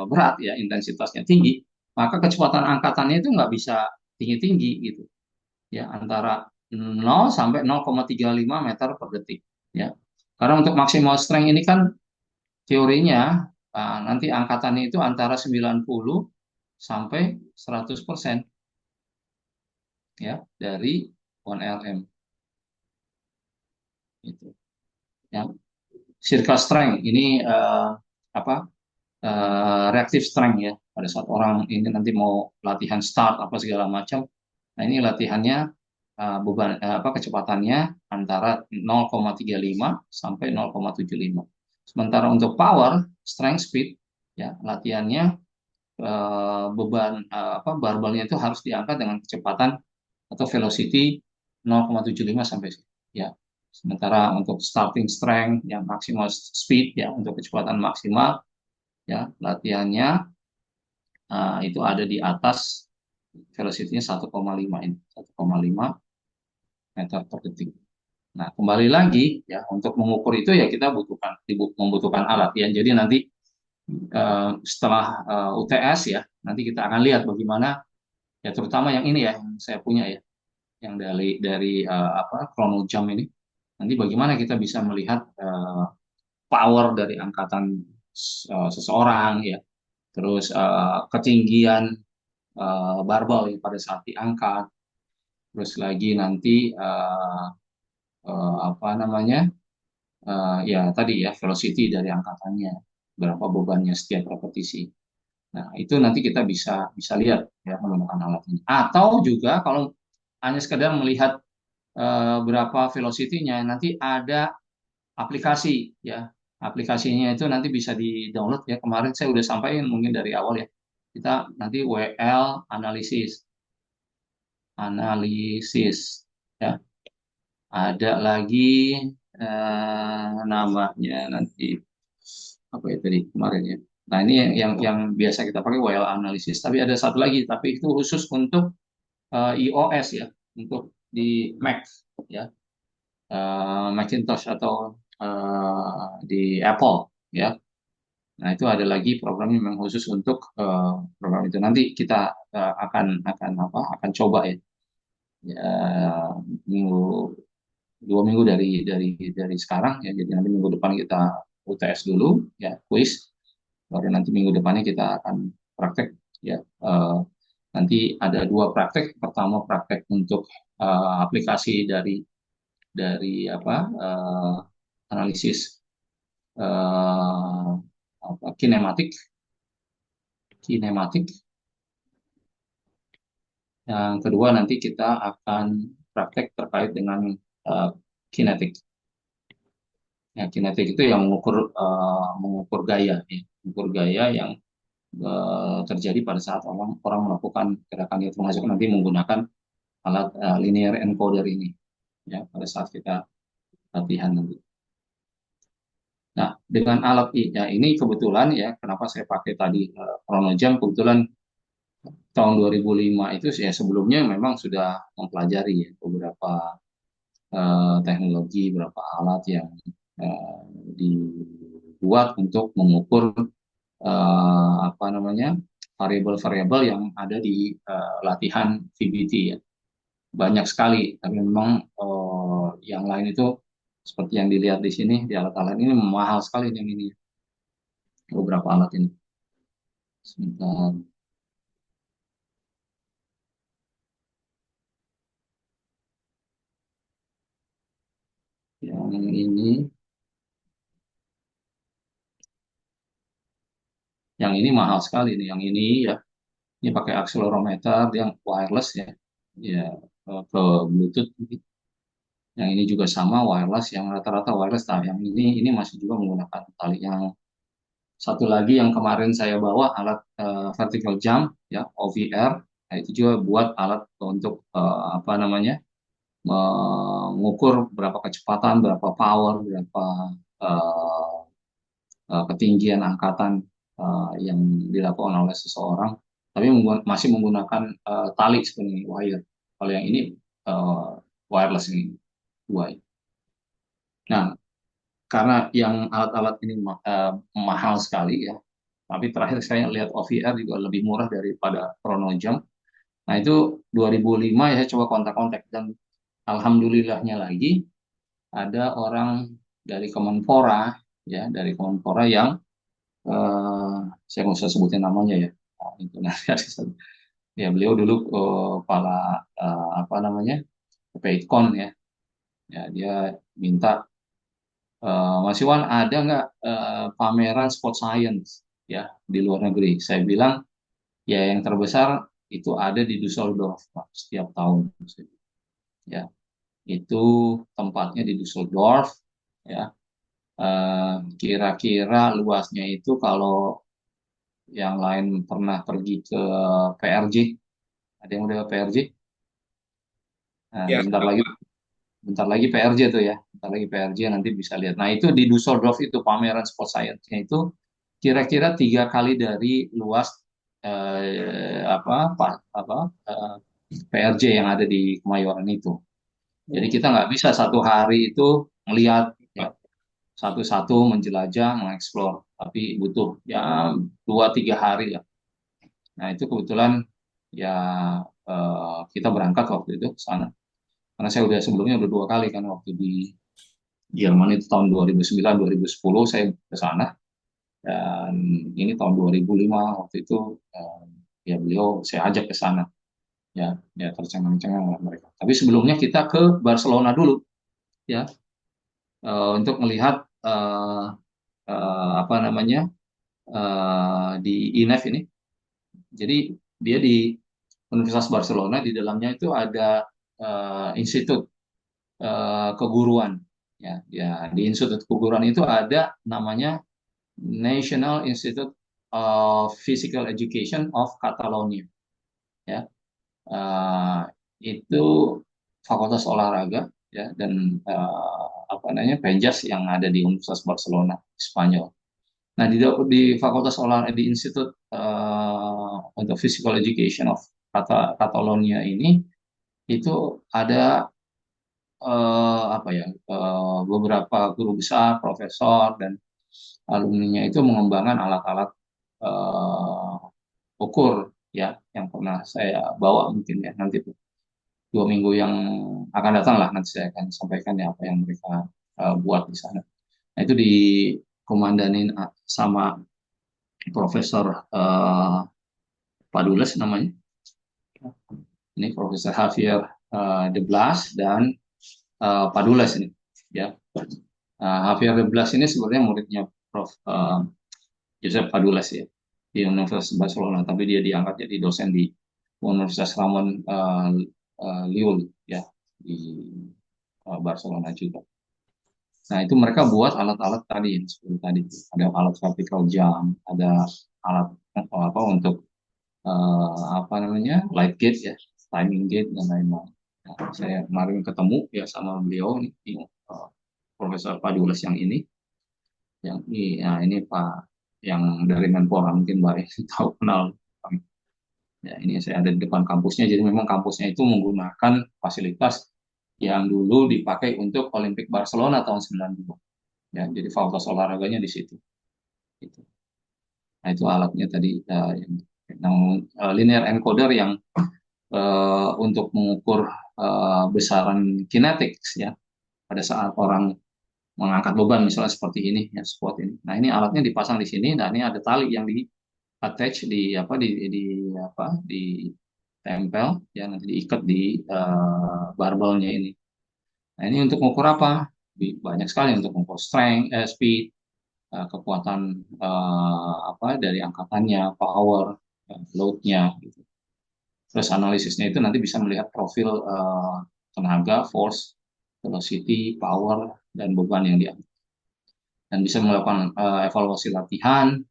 berat ya, intensitasnya tinggi, maka kecepatan angkatannya itu nggak bisa tinggi-tinggi gitu. Ya, antara 0 sampai 0,35 meter per detik ya. Karena untuk maksimal strength ini kan teorinya nanti angkatannya itu antara 90 sampai 100% ya dari 1 RM itu. Ya. Circle strength ini apa reactive strength ya pada saat orang ini nanti mau latihan start apa segala macam. Nah ini latihannya beban apa kecepatannya antara 0,35 sampai 0,75. Sementara untuk power strength speed ya latihannya beban apa barbelnya itu harus diangkat dengan kecepatan atau velocity 0,75 sampai ya. Sementara untuk starting strength yang maksimal speed ya untuk kecepatan maksimal ya latihannya itu ada di atas velocity-nya 1,5 ini 1,5 meter per detik. Nah, kembali lagi ya untuk mengukur itu ya kita membutuhkan alat ya. Jadi nanti setelah UTS ya, nanti kita akan lihat bagaimana ya terutama yang ini ya yang saya punya ya, yang dari apa Chrono Jump ini. Nanti bagaimana kita bisa melihat power dari angkatan seseorang ya, terus ketinggian barbel ya, pada saat diangkat, terus lagi nanti apa namanya, ya tadi ya velocity dari angkatannya, berapa bebannya setiap repetisi. Nah, itu nanti kita bisa bisa lihat ya menggunakan alat ini. Atau juga kalau hanya sekedar melihat berapa velocity-nya, nanti ada aplikasi ya. Aplikasinya itu nanti bisa di-download ya. Kemarin saya udah sampaikan mungkin dari awal ya. Kita nanti WL analisis, analisis ya. Ada lagi namanya nanti apa ya tadi kemarin ya. Nah, ini yang biasa kita pakai WL analisis. Tapi ada satu lagi, tapi itu khusus untuk iOS ya, untuk di Mac ya, Macintosh atau di Apple ya. Nah, itu ada lagi program yang memang khusus untuk program itu. Nanti kita akan apa? Akan coba ya. Ya, minggu 2 minggu dari sekarang ya. Jadi nanti minggu depan kita UTS dulu ya, quiz. Baru nanti minggu depannya kita akan praktek ya. Nanti ada dua praktek. Pertama praktek untuk aplikasi dari apa analisis eh, apa, kinematik kinematik. Yang kedua nanti kita akan praktek terkait dengan uh, kinetik. Ya, kinetik itu yang mengukur gaya, ya. Mengukur gaya yang terjadi pada saat orang orang melakukan gerakan itu, termasuk nanti menggunakan alat linear encoder ini, ya, pada saat kita latihan nanti. Nah, dengan alat ya, ini kebetulan ya, kenapa saya pakai tadi chrono jam, kebetulan tahun 2005 itu ya sebelumnya memang sudah mempelajari ya, beberapa teknologi, beberapa alat yang eh, dibuat untuk mengukur apa namanya variabel-variabel yang ada di latihan VBT ya. Banyak sekali, tapi memang yang lain itu seperti yang dilihat di sini di alat-alat ini mahal sekali yang ini, beberapa alat ini. Sebentar, yang ini mahal sekali nih, yang ini ya. Ini pakai accelerometer yang wireless ya, ya ke Bluetooth. Yang ini juga sama wireless, yang rata-rata wireless. Nah, yang ini masih juga menggunakan tali. Yang satu lagi yang kemarin saya bawa alat vertical jump ya, OVR. Nah, itu juga buat alat untuk apa namanya mengukur berapa kecepatan, berapa power, berapa eh, ketinggian angkatan yang dilakukan oleh seseorang. Tapi masih menggunakan tali sebenarnya, wire. Kalau yang ini uh, wireless ini, dua. Nah, karena yang alat-alat ini mahal sekali ya. Tapi terakhir saya lihat OVR juga lebih murah daripada Chrono Jam. Nah, itu 2005 ya saya coba kontak-kontak, dan alhamdulillahnya lagi ada orang dari Kemenpora ya, dari Kemenpora yang saya nggak usah sebutin namanya ya. Nah, itu nanti ya, beliau dulu kepala apa namanya, PPICON ya. Ya, dia minta Mas Iwan, ada nggak pameran sport science ya di luar negeri? Saya bilang ya yang terbesar itu ada di Düsseldorf Pak, setiap tahun. Ya, itu tempatnya di Düsseldorf ya. Kira-kira luasnya itu kalau yang lain pernah pergi ke PRJ, ada yang udah ke PRJ? Nah, Ya, bentar lagi PRJ tuh ya, bentar lagi PRJ nanti bisa lihat. Nah, itu di Düsseldorf itu pameran sport science-nya itu kira-kira 3 kali dari luas apa PRJ yang ada di Kemayoran itu. Jadi kita nggak bisa satu hari itu melihat ya, satu-satu menjelajah, mengeksplor, tapi butuh ya 2-3 hari ya. Nah, itu kebetulan ya kita berangkat waktu itu ke sana. Karena saya udah sebelumnya udah 2 kali kan, waktu di Jerman itu tahun 2009, 2010 saya ke sana, dan ini tahun 2005 waktu itu. ya beliau saya ajak ke sana, ya ya tercengang-cengang lah mereka. Tapi sebelumnya kita ke Barcelona dulu, ya, untuk melihat apa namanya, di INEF ini. Jadi dia di Universitas Barcelona, di dalamnya itu ada institut keguruan, ya ya di institut keguruan itu ada namanya National Institute of Physical Education of Catalonia, ya. Eh, itu fakultas olahraga, ya, dan apa namanya, penjas yang ada di Universitas Barcelona, Spanyol. Nah, di fakultas olahraga di Institute untuk Physical Education of Catalonia ini itu ada apa ya, beberapa guru besar, profesor dan alumninya itu mengembangkan alat-alat eh, ukur, ya, yang pernah saya bawa mungkin ya nanti 2 minggu yang akan datang lah, nanti saya akan sampaikan ya apa yang mereka buat di sana. Nah, itu dikomandanin sama Profesor Padules namanya. Ini Profesor Javier de Blas dan Padules ini, ya. Javier de Blas ini sebenarnya muridnya Prof. Josep Padules, ya, di Universitas Barcelona, tapi dia diangkat jadi dosen di Universitas Ramon Llull, ya, di Barcelona juga. Nah, itu mereka buat alat-alat tadi yang seperti tadi. Ada alat vertical jump, ada alat apa untuk apa namanya, light gate, ya, timing gate dan lain-lain. Nah, saya kemarin ketemu ya sama beliau nih, Profesor Padules yang ini, ini Pak yang dari Menpora, mungkin Mbak tahu, kenal. Ya, ini saya ada di depan kampusnya. Jadi memang kampusnya itu menggunakan fasilitas yang dulu dipakai untuk Olimpik Barcelona tahun 92. Ya, jadi fakultas olahraganya di situ. Gitu. Nah, itu alatnya tadi, yang linear encoder yang untuk mengukur besaran kinetics, ya, pada saat orang mengangkat beban misalnya seperti ini, ya, squat ini. Nah, ini alatnya dipasang di sini, dan ini ada tali yang di attach di apa di apa di tempel, ya, nanti diikat di barbelnya ini. Nah, ini untuk mengukur apa? Banyak sekali untuk mengukur strength, speed, kekuatan apa dari angkatannya, power, loadnya, gitu. Terus analisisnya itu nanti bisa melihat profil tenaga, force, velocity, power, dan beban yang diambil. Dan bisa melakukan evaluasi latihan,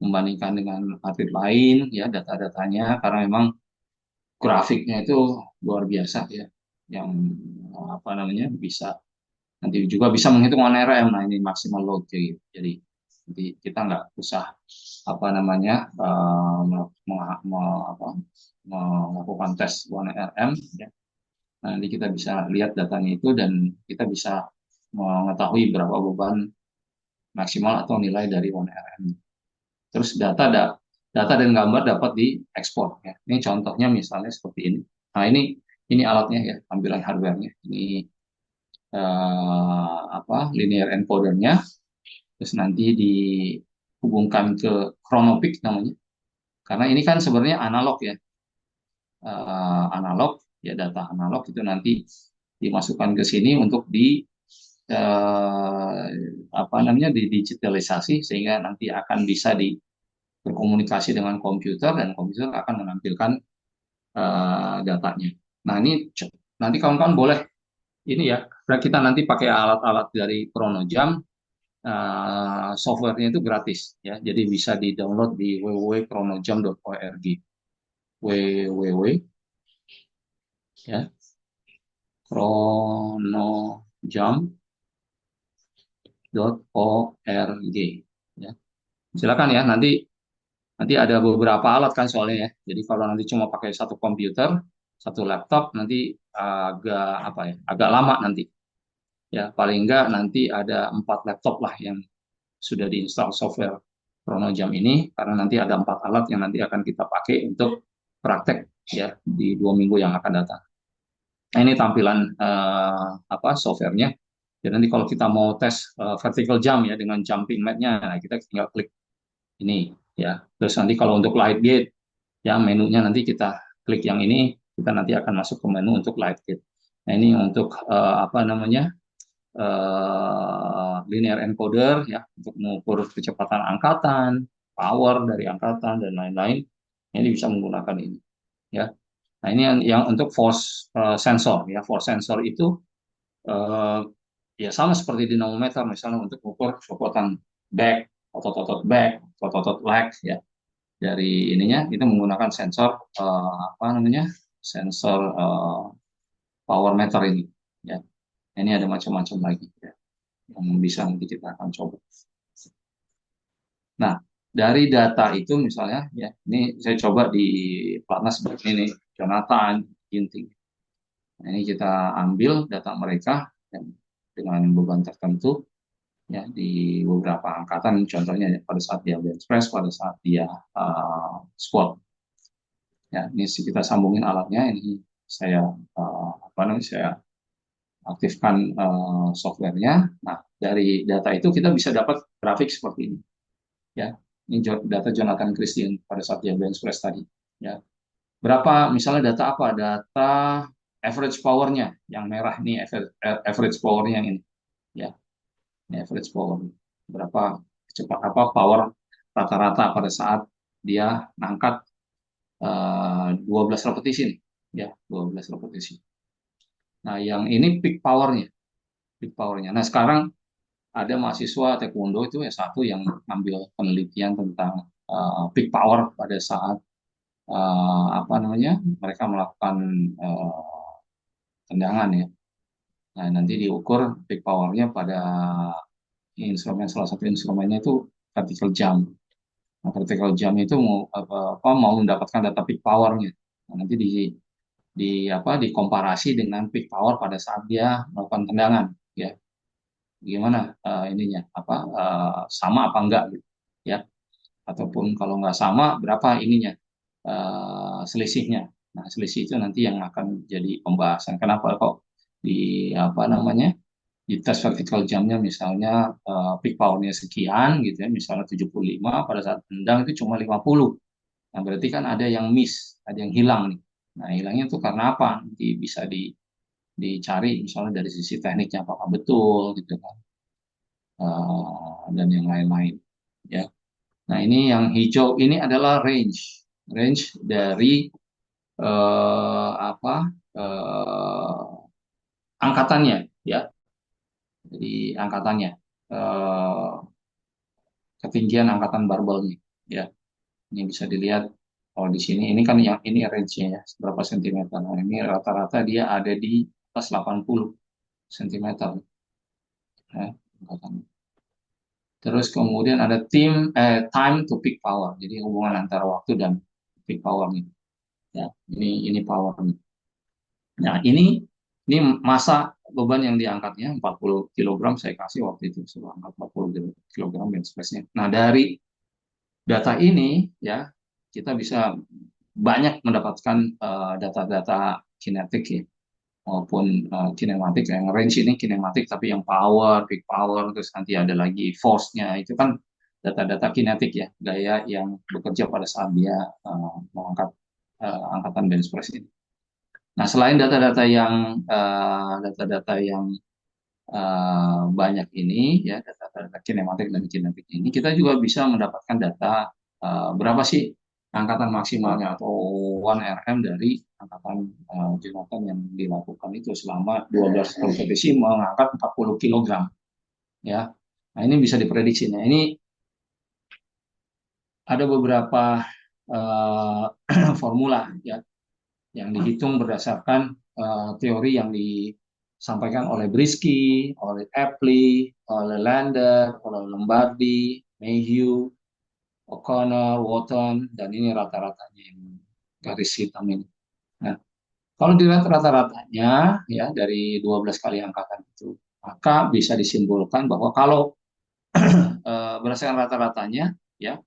membandingkan dengan atlet lain, ya, data-datanya, karena memang grafiknya itu luar biasa, ya, yang apa namanya, bisa nanti juga bisa menghitung ONRM. Nah, ini maksimal load, gitu. Jadi kita nggak usah apa namanya melakukan tes ONRM, ya. Nah, nanti kita bisa lihat datanya itu, dan kita bisa mengetahui berapa beban maksimal atau nilai dari ONRM. Terus data dan gambar dapat diekspor, ya. Ini contohnya misalnya seperti ini. Nah, ini alatnya, ya, tampilan hardware-nya. Ini apa, linear encodernya. Terus nanti dihubungkan ke Chronopeak namanya. Karena ini kan sebenarnya analog, ya. Analog, ya, data analog itu nanti dimasukkan ke sini untuk eh, apa namanya, didigitalisasi, sehingga nanti akan bisa berkomunikasi dengan komputer, dan komputer akan menampilkan datanya. Nah, ini nanti kawan-kawan boleh ini, ya, kita nanti pakai alat-alat dari Chronojam, softwarenya itu gratis, ya, jadi bisa di-download di www.chronojam.org, www, ya, chronojam.org, ya. Silakan, ya, nanti nanti ada beberapa alat kan soalnya, ya. Jadi kalau nanti cuma pakai satu komputer, satu laptop, nanti agak apa ya, agak lama nanti. Ya, paling enggak nanti ada 4 laptop lah yang sudah diinstal software Chronojam ini, karena nanti ada 4 alat yang nanti akan kita pakai untuk praktek, ya, di 2 minggu yang akan datang. Nah, ini tampilan apa softwarenya. Jadi nanti kalau kita mau tes vertical jump, ya, dengan jumping mat-nya, nah, kita tinggal klik ini, ya. Terus nanti kalau untuk light gate, Ya, menunya nanti kita klik yang ini, kita nanti akan masuk ke menu untuk live kit. Nah, ini untuk apa namanya, linear encoder ya, untuk mengukur kecepatan angkatan, power dari angkatan dan lain-lain. Ini bisa menggunakan ini ya. Nah, ini yang untuk force sensor ya. Force sensor itu eh, ya sama seperti dinamometer, misalnya untuk mengukur kekuatan back, otot-otot back, otot-otot leg ya. Dari ininya itu menggunakan sensor apa namanya? Sensor power meter ini ya. Ini ada macam-macam lagi ya, yang bisa nanti kita akan coba. Nah, dari data itu misalnya ya, ini saya coba di platnas seperti ini, Jonathan, Ginting. Nah, ini kita ambil data mereka ya, dengan beban tertentu ya di beberapa angkatan, contohnya ya, pada saat dia bench press, pada saat dia squat. Ya, ini kita sambungin alatnya, ini saya apa namanya, saya aktifkan softwarenya. Nah, dari data itu kita bisa dapat grafik seperti ini. Ya, ini data Jonathan Christian pada saat dia bench press tadi. Ya, berapa misalnya data apa? Data average powernya yang merah ini, average powernya yang ini. Ya, ini average power. Berapa cepat apa power rata-rata pada saat dia ngangkat 12 repetisi nih. Ya, 12 repetisi. Nah, yang ini peak powernya, peak powernya. Nah, sekarang ada mahasiswa taekwondo itu S1 yang ambil penelitian tentang peak power pada saat apa namanya, mereka melakukan tendangan ya. Nah, nanti diukur peak powernya pada instrumen, salah satu instrumennya itu vertical jump. Nah, vertical jump itu mau apa, mau mendapatkan data peak powernya. Nah, nanti apa dikomparasi dengan peak power pada saat dia melakukan tendangan ya. Gimana ininya apa sama apa enggak gitu ya, ataupun kalau nggak sama berapa ininya selisihnya. Nah, selisih itu nanti yang akan jadi pembahasan kenapa kok di apa namanya, di tes vertical jamnya misalnya peak powernya sekian gitu ya, misalnya 75, pada saat tendang itu cuma 50. Nah, berarti kan ada yang miss, ada yang hilang nih. Nah, hilangnya itu karena apa? Bisa dicari misalnya dari sisi tekniknya apakah betul gitu kan. Dan yang lain-lain ya. Nah, ini yang hijau ini adalah range dari apa angkatannya ya. Jadi angkatannya eh, ketinggian angkatan barbelnya ya. Ini bisa dilihat kalau di sini ini kan yang ini range-nya ya, berapa sentimeter. Nah, ini rata-rata dia ada di atas 80 sentimeter ya, angkatannya. Terus kemudian ada time to peak power. Jadi hubungan antara waktu dan peak power nih. Ya, ini power nih. Nah, ini masa beban yang diangkatnya 40 kilogram, saya kasih waktu itu sudah angkat 40 kilogram bench press-nya. Nah, dari data ini ya kita bisa banyak mendapatkan data-data kinetik ya, maupun kinematik. Yang range ini kinematik, tapi yang power, peak power, terus nanti ada lagi force-nya, itu kan data-data kinetik ya, gaya yang bekerja pada saat dia mengangkat angkatan bench press ini. Nah, selain data-data yang banyak ini ya, data-data kinematik dan kinetik ini, kita juga bisa mendapatkan data berapa sih angkatan maksimalnya atau 1 RM dari angkatan Jonathan yang dilakukan itu selama 12 repetisi mengangkat 40 kilogram ya. Nah, ini bisa diprediksi. Nah, ini ada beberapa formula ya yang dihitung berdasarkan teori yang disampaikan oleh Brisky, oleh Epley, oleh Lander, oleh Lombardi, Mayhew, O'Connor, Wotton, dan ini rata-ratanya yang garis hitam ini. Nah, kalau dilihat rata-ratanya ya dari 12 kali angkatan itu, maka bisa disimpulkan bahwa kalau berdasarkan rata-ratanya ya,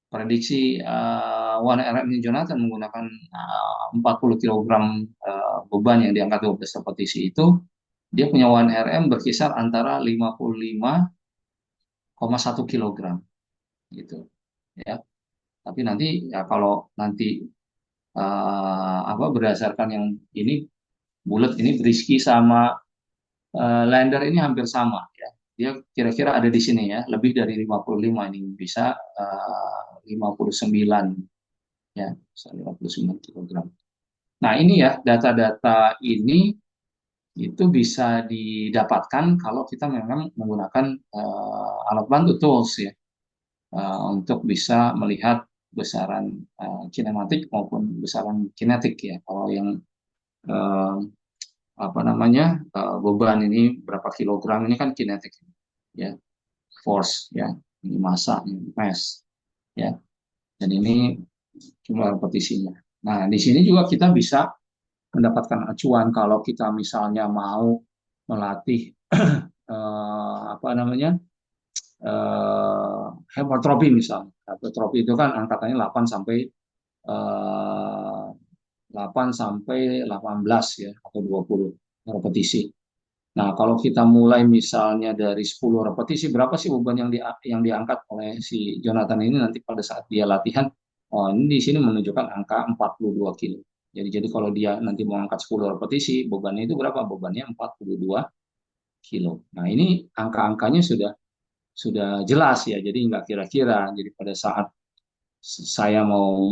prediksi 1RM Jonathan menggunakan 40 kilogram beban yang diangkat 12 repetisi itu, dia punya 1RM berkisar antara 55,1 kilogram gitu ya. Tapi nanti ya kalau nanti apa berdasarkan yang ini bulat ini Brisky sama Lander ini hampir sama ya. Dia kira-kira ada di sini ya, lebih dari 55 ini bisa 59 ya, bisa 59 kilogram. Nah, ini ya data-data ini itu bisa didapatkan kalau kita memang menggunakan alat bantu tools ya, untuk bisa melihat besaran kinematik maupun besaran kinetik ya. Kalau yang eh, apa namanya beban ini berapa kilogram ini kan kinetik ya, force ya, ini massa, ini mass ya, dan ini jumlah repetisinya. Nah, di sini juga kita bisa mendapatkan acuan kalau kita misalnya mau melatih apa namanya eh, hypertrophy misalnya. Hypertrophy itu kan angkatannya 8 sampai 8 sampai 18 ya, atau 20 repetisi. Nah, kalau kita mulai misalnya dari 10 repetisi, berapa sih beban yang diangkat oleh si Jonathan ini nanti pada saat dia latihan? Oh, ini di sini menunjukkan angka 42 kilo. Jadi kalau dia nanti mau angkat 10 repetisi, bebannya itu berapa? Bebannya 42 kilo. Nah, ini angka-angkanya sudah jelas ya. Jadi nggak kira-kira. Jadi pada saat saya mau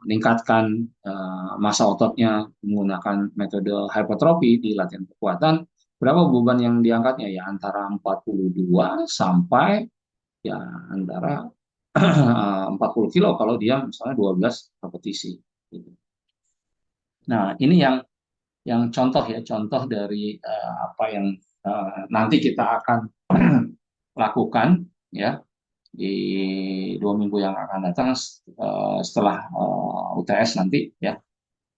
meningkatkan massa ototnya menggunakan metode hypertrophy di latihan kekuatan, berapa beban yang diangkatnya ya antara 42 sampai ya antara 40 kilo kalau dia misalnya 12 repetisi gitu. Nah, ini yang contoh ya, contoh dari apa yang nanti kita akan lakukan ya di 2 minggu yang akan datang setelah UTS nanti ya.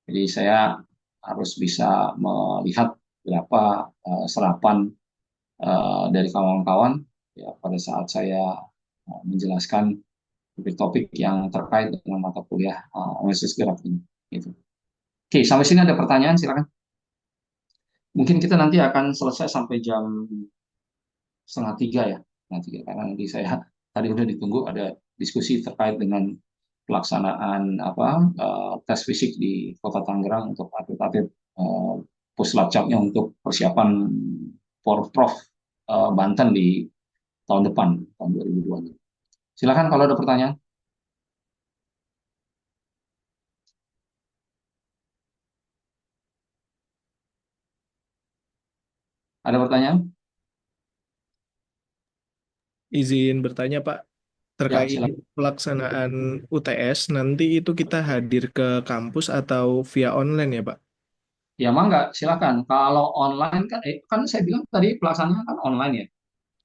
Jadi saya harus bisa melihat berapa serapan dari kawan-kawan ya pada saat saya menjelaskan topik-topik yang terkait dengan mata kuliah analisis gerak ini. Gitu. Oke, sampai sini ada pertanyaan silakan. Mungkin kita nanti akan selesai sampai jam setengah tiga ya, setengah tiga karena nanti saya tadi udah ditunggu ada diskusi terkait dengan pelaksanaan apa tes fisik di Kota Tangerang untuk atlet-atlet puslapcapnya untuk persiapan Porprov Banten di tahun depan tahun 2020. Silakan kalau ada pertanyaan. Ada pertanyaan? Izin bertanya Pak, Ya, terkait silakan. pelaksanaan UTS, nanti itu kita hadir ke kampus atau via online ya Pak? Ya, mangga, silakan. Kalau online kan, kan saya bilang tadi pelaksanaannya kan online ya.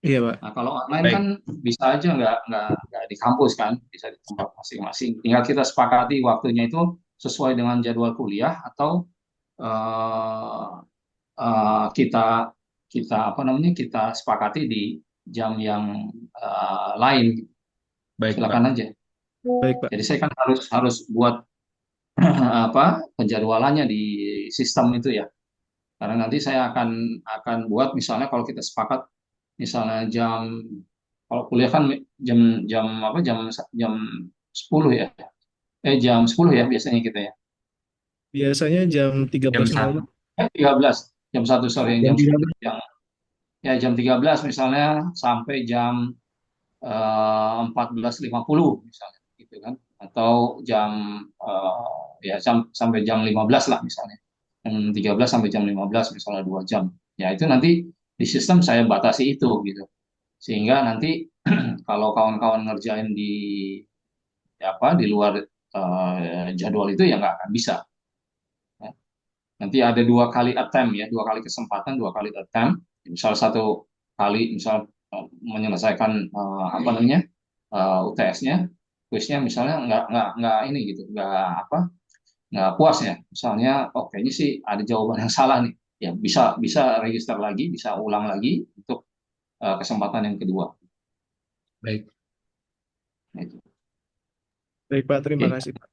Iya Pak. Nah, kalau online kan Baik. bisa aja nggak di kampus kan, bisa di tempat masing-masing. Tinggal kita sepakati waktunya itu sesuai dengan jadwal kuliah atau eh, kita kita apa namanya kita sepakati di jam yang lain. Baik Silakan Pak. aja. Baik Pak. Jadi saya kan harus harus buat apa penjadwalannya di sistem itu ya. Karena nanti saya akan buat misalnya kalau kita sepakat misalnya kalau kuliah kan jam jam apa jam 10 ya. Jam 10 ya biasanya kita ya. Biasanya jam Jam 13.00. satu 13 jam 1 sore yang Jam jam 10 13. yang ya jam 13 misalnya sampai jam 14.50 misalnya gitu kan atau sampai jam 15 lah misalnya jam 13 sampai jam 15 misalnya 2 jam ya itu nanti di sistem saya batasi itu gitu sehingga nanti kalau kawan-kawan ngerjain di di luar jadwal itu ya nggak akan bisa ya. Nanti ada 2 kali attempt ya 2 kali kesempatan 2 kali attempt misal 1 kali misal menyelesaikan apa namanya UTS-nya kuisnya misalnya nggak ini gitu nggak puas ya misalnya oh kayaknya sih ada jawaban yang salah nih ya bisa bisa register lagi bisa ulang lagi untuk kesempatan yang kedua. baik. Nah, itu. Baik Pak, terima Oke. kasih Pak.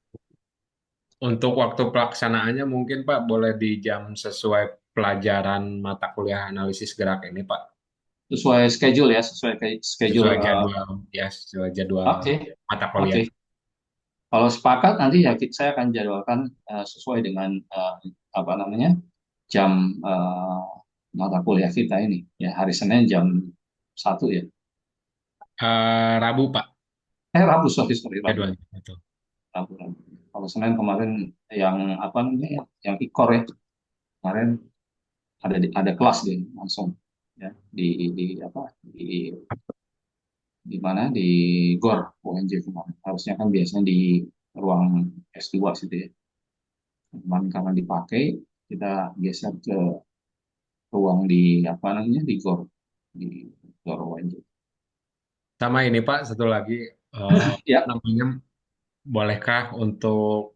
Untuk waktu pelaksanaannya mungkin Pak boleh di jam sesuai pelajaran mata kuliah analisis gerak ini Pak. Sesuai schedule ya sesuai schedule Sesuai jadwal ya, sesuai jadwal oke mata oke kuliah. Kalau sepakat nanti ya saya akan jadwalkan sesuai dengan apa namanya jam mata kuliah kita ini ya hari Senin jam 1 ya. Rabu Pak, Rabu, sorry sorry, Rabu. jadwalnya. Betul. Rabu, Rabu. Kalau Senin kemarin yang apa namanya yang ikor ya kemarin ada kelas dia langsung ya di apa di mana di GOR UNJ kemarin. Harusnya kan biasanya di ruang S2 situ ya. Kemarin karena dipakai kita geser ke ruang di apa namanya di GOR di GOR UNJ. Sama ini Pak, satu lagi, Ya, namanya bolehkah untuk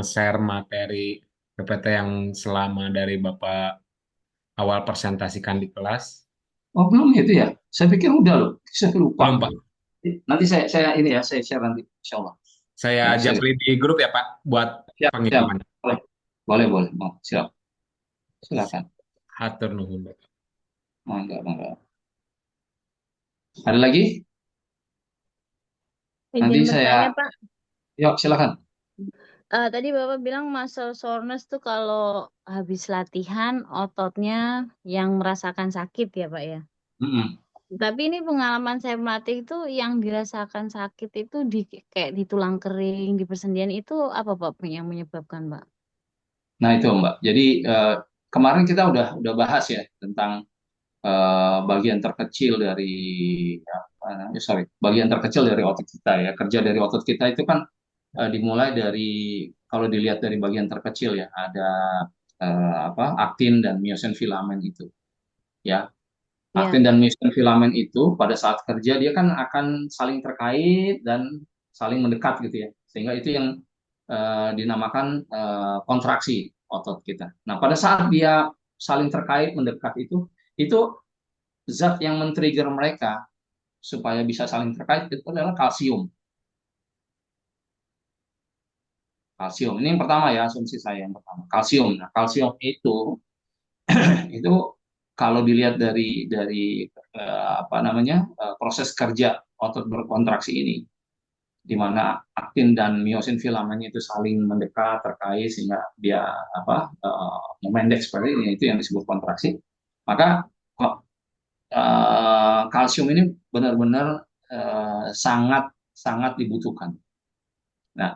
share materi PPT yang selama dari Bapak awal presentasikan di kelas? oh belum itu ya. Saya pikir udah loh. Saya lupa. Belum Pak. Nanti saya ini ya saya share nanti, Insya Allah. Saya Ya, saya japri di grup ya Pak buat siap siap. pengiriman. Boleh boleh boleh. Mau siap. Silakan. Hatur nuhun Bapak. Mangga mangga. Ada lagi? Nanti Izin saya, bertanya, Pak. yuk silakan. Tadi Bapak bilang muscle soreness tuh kalau habis latihan ototnya yang merasakan sakit ya, Pak ya. Mm-mm. Tapi ini pengalaman saya melatih itu yang dirasakan sakit itu di kayak di tulang kering, di persendian itu apa Pak yang menyebabkan, Pak? Nah itu Mbak. Jadi kemarin kita udah bahas ya tentang bagian terkecil dari bagian terkecil dari otot kita ya. Kerja dari otot kita itu kan dimulai dari kalau dilihat dari bagian terkecil ya ada apa aktin dan miosin filamen itu ya. Aktin Ya, dan miosin filamen itu pada saat kerja dia kan akan saling terkait dan saling mendekat gitu ya. Sehingga itu yang dinamakan kontraksi otot kita. Nah, pada saat dia saling terkait mendekat itu zat yang men-trigger mereka supaya bisa saling terkait itu adalah kalsium. Kalsium. Ini yang pertama ya, asumsi saya yang pertama. Kalsium. Nah, kalsium itu kalau dilihat dari apa namanya proses kerja otot berkontraksi ini, di mana aktin dan miosin filamennya itu saling mendekat terkait sehingga dia apa memendek seperti ini itu yang disebut kontraksi. Maka kalsium ini benar-benar sangat sangat dibutuhkan. Nah,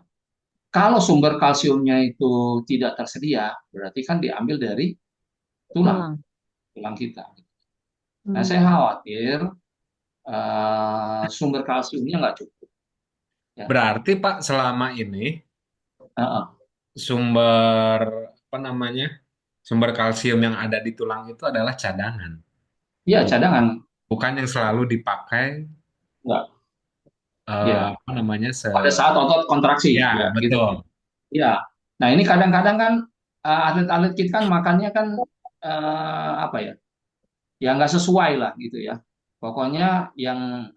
kalau sumber kalsiumnya itu tidak tersedia, berarti kan diambil dari tulang, tulang. tulang kita. Nah, saya Hmm. khawatir sumber kalsiumnya nggak cukup. Ya. Berarti Pak selama ini Uh, sumber apa namanya? Sumber kalsium yang ada di tulang itu adalah cadangan. ya Bukan, cadangan, bukan yang selalu dipakai nggak. Ya, apa namanya pada saat otot kontraksi, ya ya gitu. betul. Ya. Nah, ini kadang-kadang kan atlet-atlet kita kan makannya kan apa ya? Ya nggak sesuai lah gitu ya. Pokoknya yang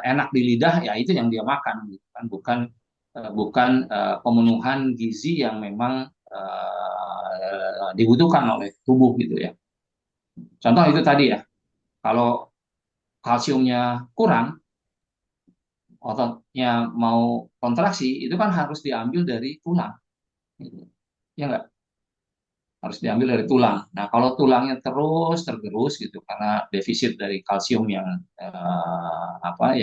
enak di lidah ya itu yang dia makan gitu kan, bukan pemenuhan gizi yang memang dibutuhkan oleh tubuh gitu ya. Contoh itu tadi ya, kalau kalsiumnya kurang, ototnya mau kontraksi, itu kan harus diambil dari tulang. Gitu. Ya nggak? Harus diambil dari tulang. Nah, kalau tulangnya terus tergerus gitu karena defisit dari kalsium yang apa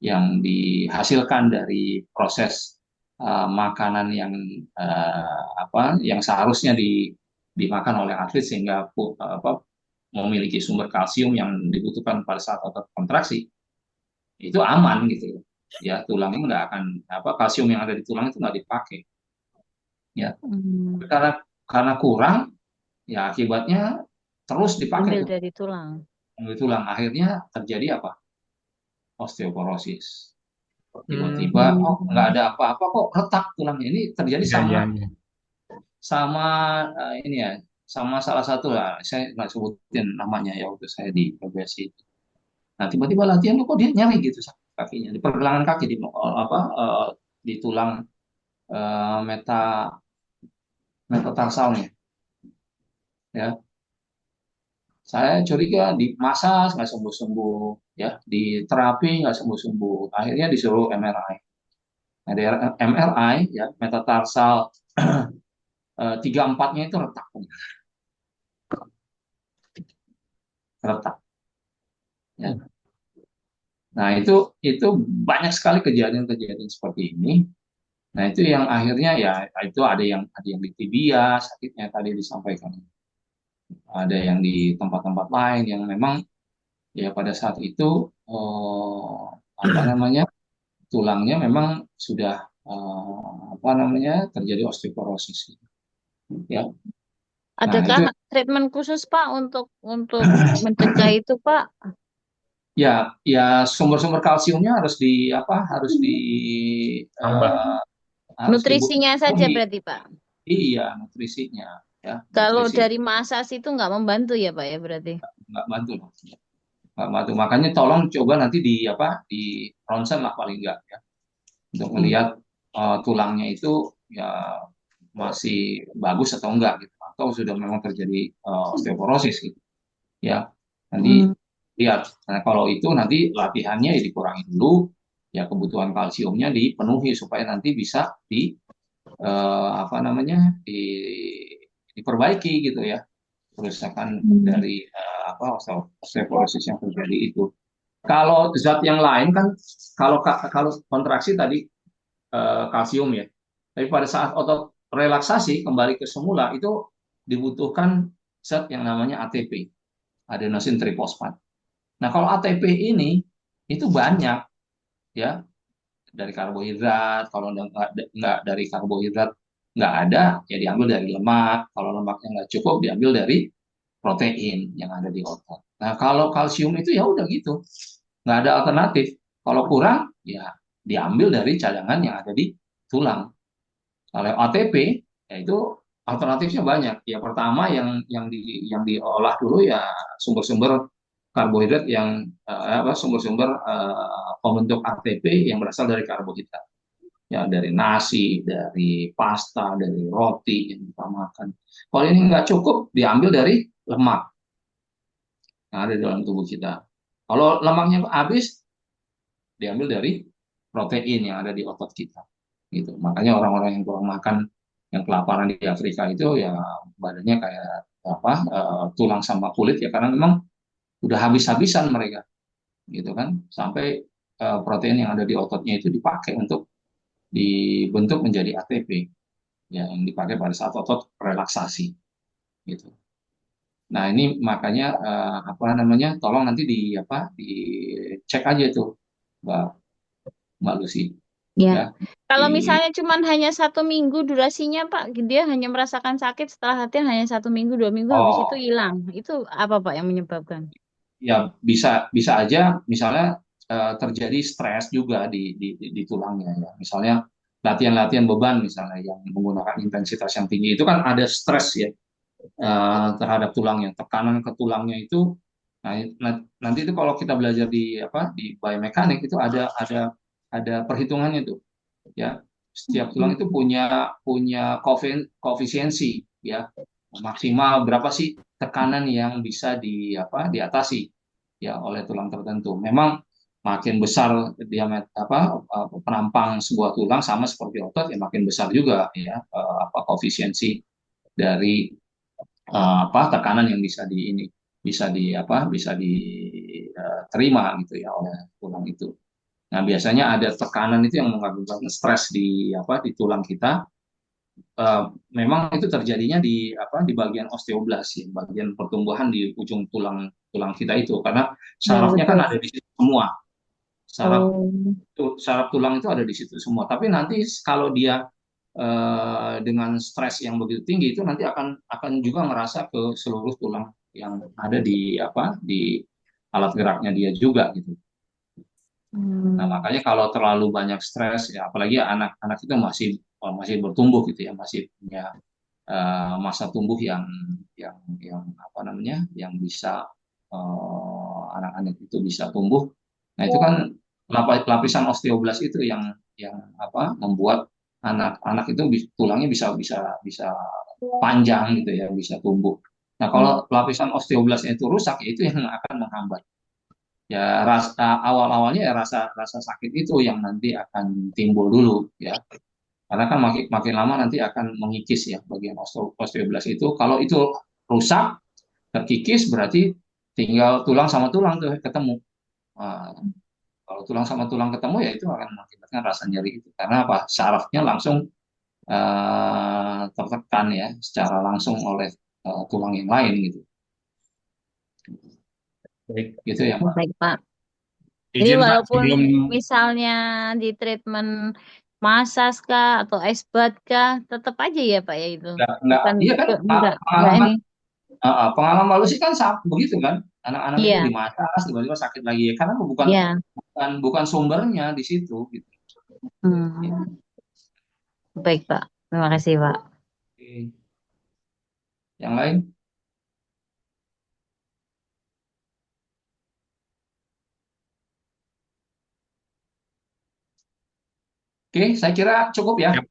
yang dihasilkan dari proses makanan yang apa yang seharusnya dimakan oleh atlet sehingga apa memiliki sumber kalsium yang dibutuhkan pada saat otot kontraksi itu aman gitu ya tulangnya nggak akan apa kalsium yang ada di tulang itu nggak dipakai ya Hmm. karena kurang ya akibatnya terus dipakai Ambil tuh dari tulang. di tulang akhirnya terjadi apa osteoporosis tiba-tiba oh nggak Hmm. ada apa-apa kok retak tulangnya ini terjadi Ya, sama ya, ya. sama ini ya sama salah satu lah saya nggak sebutin namanya ya waktu saya di PBSI itu. Nah tiba-tiba latihan kok dia nyeri gitu kakinya di pergelangan kaki di apa di tulang eh, meta metatarsalnya ya saya curiga di masas nggak sembuh-sembuh ya di terapi nggak sembuh-sembuh akhirnya disuruh MRI. Nah, di MRI ya metatarsal 3-4-nya itu retak, retak. Ya. Nah, itu banyak sekali kejadian-kejadian seperti ini. Nah, itu yang akhirnya ya itu ada yang di tibia sakitnya tadi disampaikan. Ada yang di tempat-tempat lain yang memang ya pada saat itu apa namanya? Tulangnya memang sudah apa namanya? Terjadi osteoporosis ya. Nah, Adakah itu treatment khusus Pak untuk mencegah itu Pak? ya sumber-sumber kalsiumnya harus di apa? Tambah. Eh, harus Nutrisinya saja dipenuhi. berarti Pak. Iya, nutrisinya ya, Kalau nutrisi dari massas itu nggak membantu ya Pak ya berarti. nggak bantu loh. Nggak bantu. Makanya tolong coba nanti di apa? Di ronsen lah paling enggak ya untuk melihat tulangnya itu ya masih bagus atau enggak gitu atau sudah memang terjadi osteoporosis gitu ya. Nanti Hmm. lihat. Nah, kalau itu nanti latihannya ya dikurangi dulu ya kebutuhan kalsiumnya dipenuhi supaya nanti bisa di apa namanya diperbaiki gitu ya kerusakan Hmm. dari apa osteoporosis yang terjadi itu. Kalau zat yang lain kan kalau kontraksi tadi kalsium ya. Tapi pada saat otot relaksasi kembali ke semula itu dibutuhkan zat yang namanya ATP, adenosine triphosphate. Nah, kalau ATP ini itu banyak ya dari karbohidrat. Kalau nggak dari karbohidrat nggak ada, ya diambil dari lemak. Kalau lemaknya nggak cukup, diambil dari protein yang ada di otot. Nah, kalau kalsium itu ya udah gitu, nggak ada alternatif. Kalau kurang, ya diambil dari cadangan yang ada di tulang. Kalau ATP, ya itu alternatifnya banyak. Ya pertama yang diolah dulu ya sumber-sumber karbohidrat yang apa sumber-sumber pembentuk ATP yang berasal dari karbohidrat. Ya dari nasi, dari pasta, dari roti yang kita makan. Kalau ini nggak cukup, diambil dari lemak yang ada di dalam tubuh kita. Kalau lemaknya habis, diambil dari protein yang ada di otot kita. Gitu. Makanya orang-orang yang kurang makan, yang kelaparan di Afrika itu ya badannya kayak apa tulang sama kulit ya karena memang udah habis-habisan mereka, gitu kan. Sampai protein yang ada di ototnya itu dipakai untuk dibentuk menjadi ATP, ya, yang dipakai pada saat otot relaksasi, gitu. Nah, ini makanya apa namanya? Tolong nanti di apa? Dicek aja tuh, Mbak Mbak Lucy, Ya. ya. Di Kalau misalnya cuman hanya 1 minggu durasinya Pak, dia hanya merasakan sakit setelah latihan hanya 1 minggu, 2 minggu habis itu oh hilang. Itu apa Pak yang menyebabkan? ya bisa bisa aja misalnya terjadi stres juga di tulangnya ya. Misalnya latihan-latihan beban misalnya yang menggunakan intensitas yang tinggi itu kan ada stres ya terhadap tulangnya, tekanan ke tulangnya itu. Nah, nanti itu kalau kita belajar di apa di biomekanik itu ada perhitungannya tuh ya. Setiap tulang itu punya punya koefisiensi ya maksimal berapa sih tekanan yang bisa di apa diatasi ya oleh tulang tertentu. Memang makin besar diameter apa penampang sebuah tulang sama seperti otot ya makin besar juga ya apa koefisiensi dari apa tekanan yang bisa di ini bisa diterima gitu ya oleh tulang itu. Nah, biasanya ada tekanan itu yang mengakibatkan stres di apa di tulang kita. Eh, Memang itu terjadinya di apa di bagian osteoblas ya, bagian pertumbuhan di ujung tulang tulang kita itu karena Ya sarafnya kan betul. ada di situ semua. Saraf Oh. saraf tulang itu ada di situ semua. Tapi nanti kalau dia dengan stres yang begitu tinggi itu nanti akan juga ngerasa ke seluruh tulang yang ada di apa di alat geraknya dia juga gitu. Nah, Hmm. makanya kalau terlalu banyak stres ya apalagi anak-anak itu masih masih bertumbuh gitu ya, masih punya masa tumbuh yang apa namanya? Yang bisa anak-anak itu bisa tumbuh. Nah, itu kan lapisan osteoblas itu yang apa? Membuat anak-anak itu tulangnya bisa bisa bisa panjang gitu ya, bisa tumbuh. Nah, kalau lapisan osteoblasnya itu rusak, ya itu yang akan menghambat ya awal-awalnya ya rasa rasa sakit itu yang nanti akan timbul dulu ya. Karena kan makin makin lama nanti akan mengikis ya bagian osteoblas itu. Kalau itu rusak, terkikis berarti tinggal tulang sama tulang tuh ketemu. Nah, kalau tulang sama tulang ketemu ya itu akan mengakibatkan rasa nyeri itu. Karena apa? Sarafnya langsung tertekan ya secara langsung oleh tulang yang lain gitu. Baik. Gitu ya, Pak. Baik, Pak. Jadi Izin Pak, walaupun sebelum misalnya di treatment massas kah atau ice bath kah, tetap aja ya Pak ya itu. Nggak, Bukan iya kan enggak pengalaman ini. pengalaman lalu sih kan begitu kan. Anak-anak itu Iya, di massage tiba-tiba sakit lagi ya karena bukan iya. bukan sumbernya di situ gitu. Ya. Hmm, baik Pak. Terima kasih Pak. Oke. Yang lain? Oke, saya kira cukup ya. ya,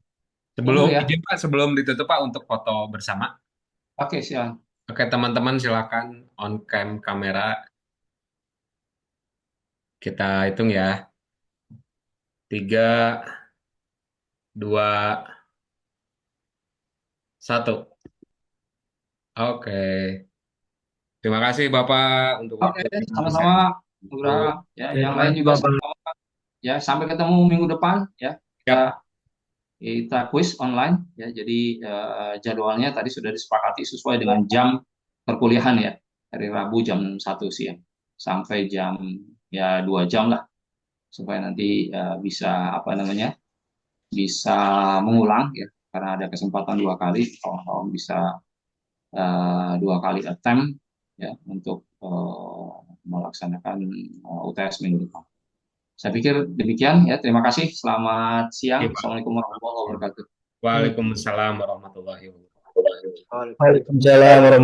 Cukup dulu sebelum ya. izin Pak, sebelum ditutup Pak untuk foto bersama. Oke, siap. Oke, teman-teman silakan on cam kamera. Kita hitung ya. 3, 2, 1. Oke. Terima kasih Bapak untuk Oke, waktu yang sama-sama. sharing. Nugraha. Ya, yang Terima lain kasih juga Bapak. sama-sama. Ya, sampai ketemu minggu depan ya. Kita Siap. kita quiz online ya. Jadi jadwalnya tadi sudah disepakati sesuai dengan jam perkuliahan ya. Hari Rabu jam 1 siang sampai jam ya 2 jam lah supaya nanti bisa apa namanya? Bisa mengulang ya karena ada kesempatan 2 kali kawan-kawan bisa 2 kali attempt ya untuk melaksanakan UTS minggu depan. Saya pikir demikian ya. Terima kasih. Selamat siang. Iya, Pak. Assalamualaikum warahmatullahi wabarakatuh. Waalaikumsalam warahmatullahi wabarakatuh. Waalaikumsalam warahmatullahi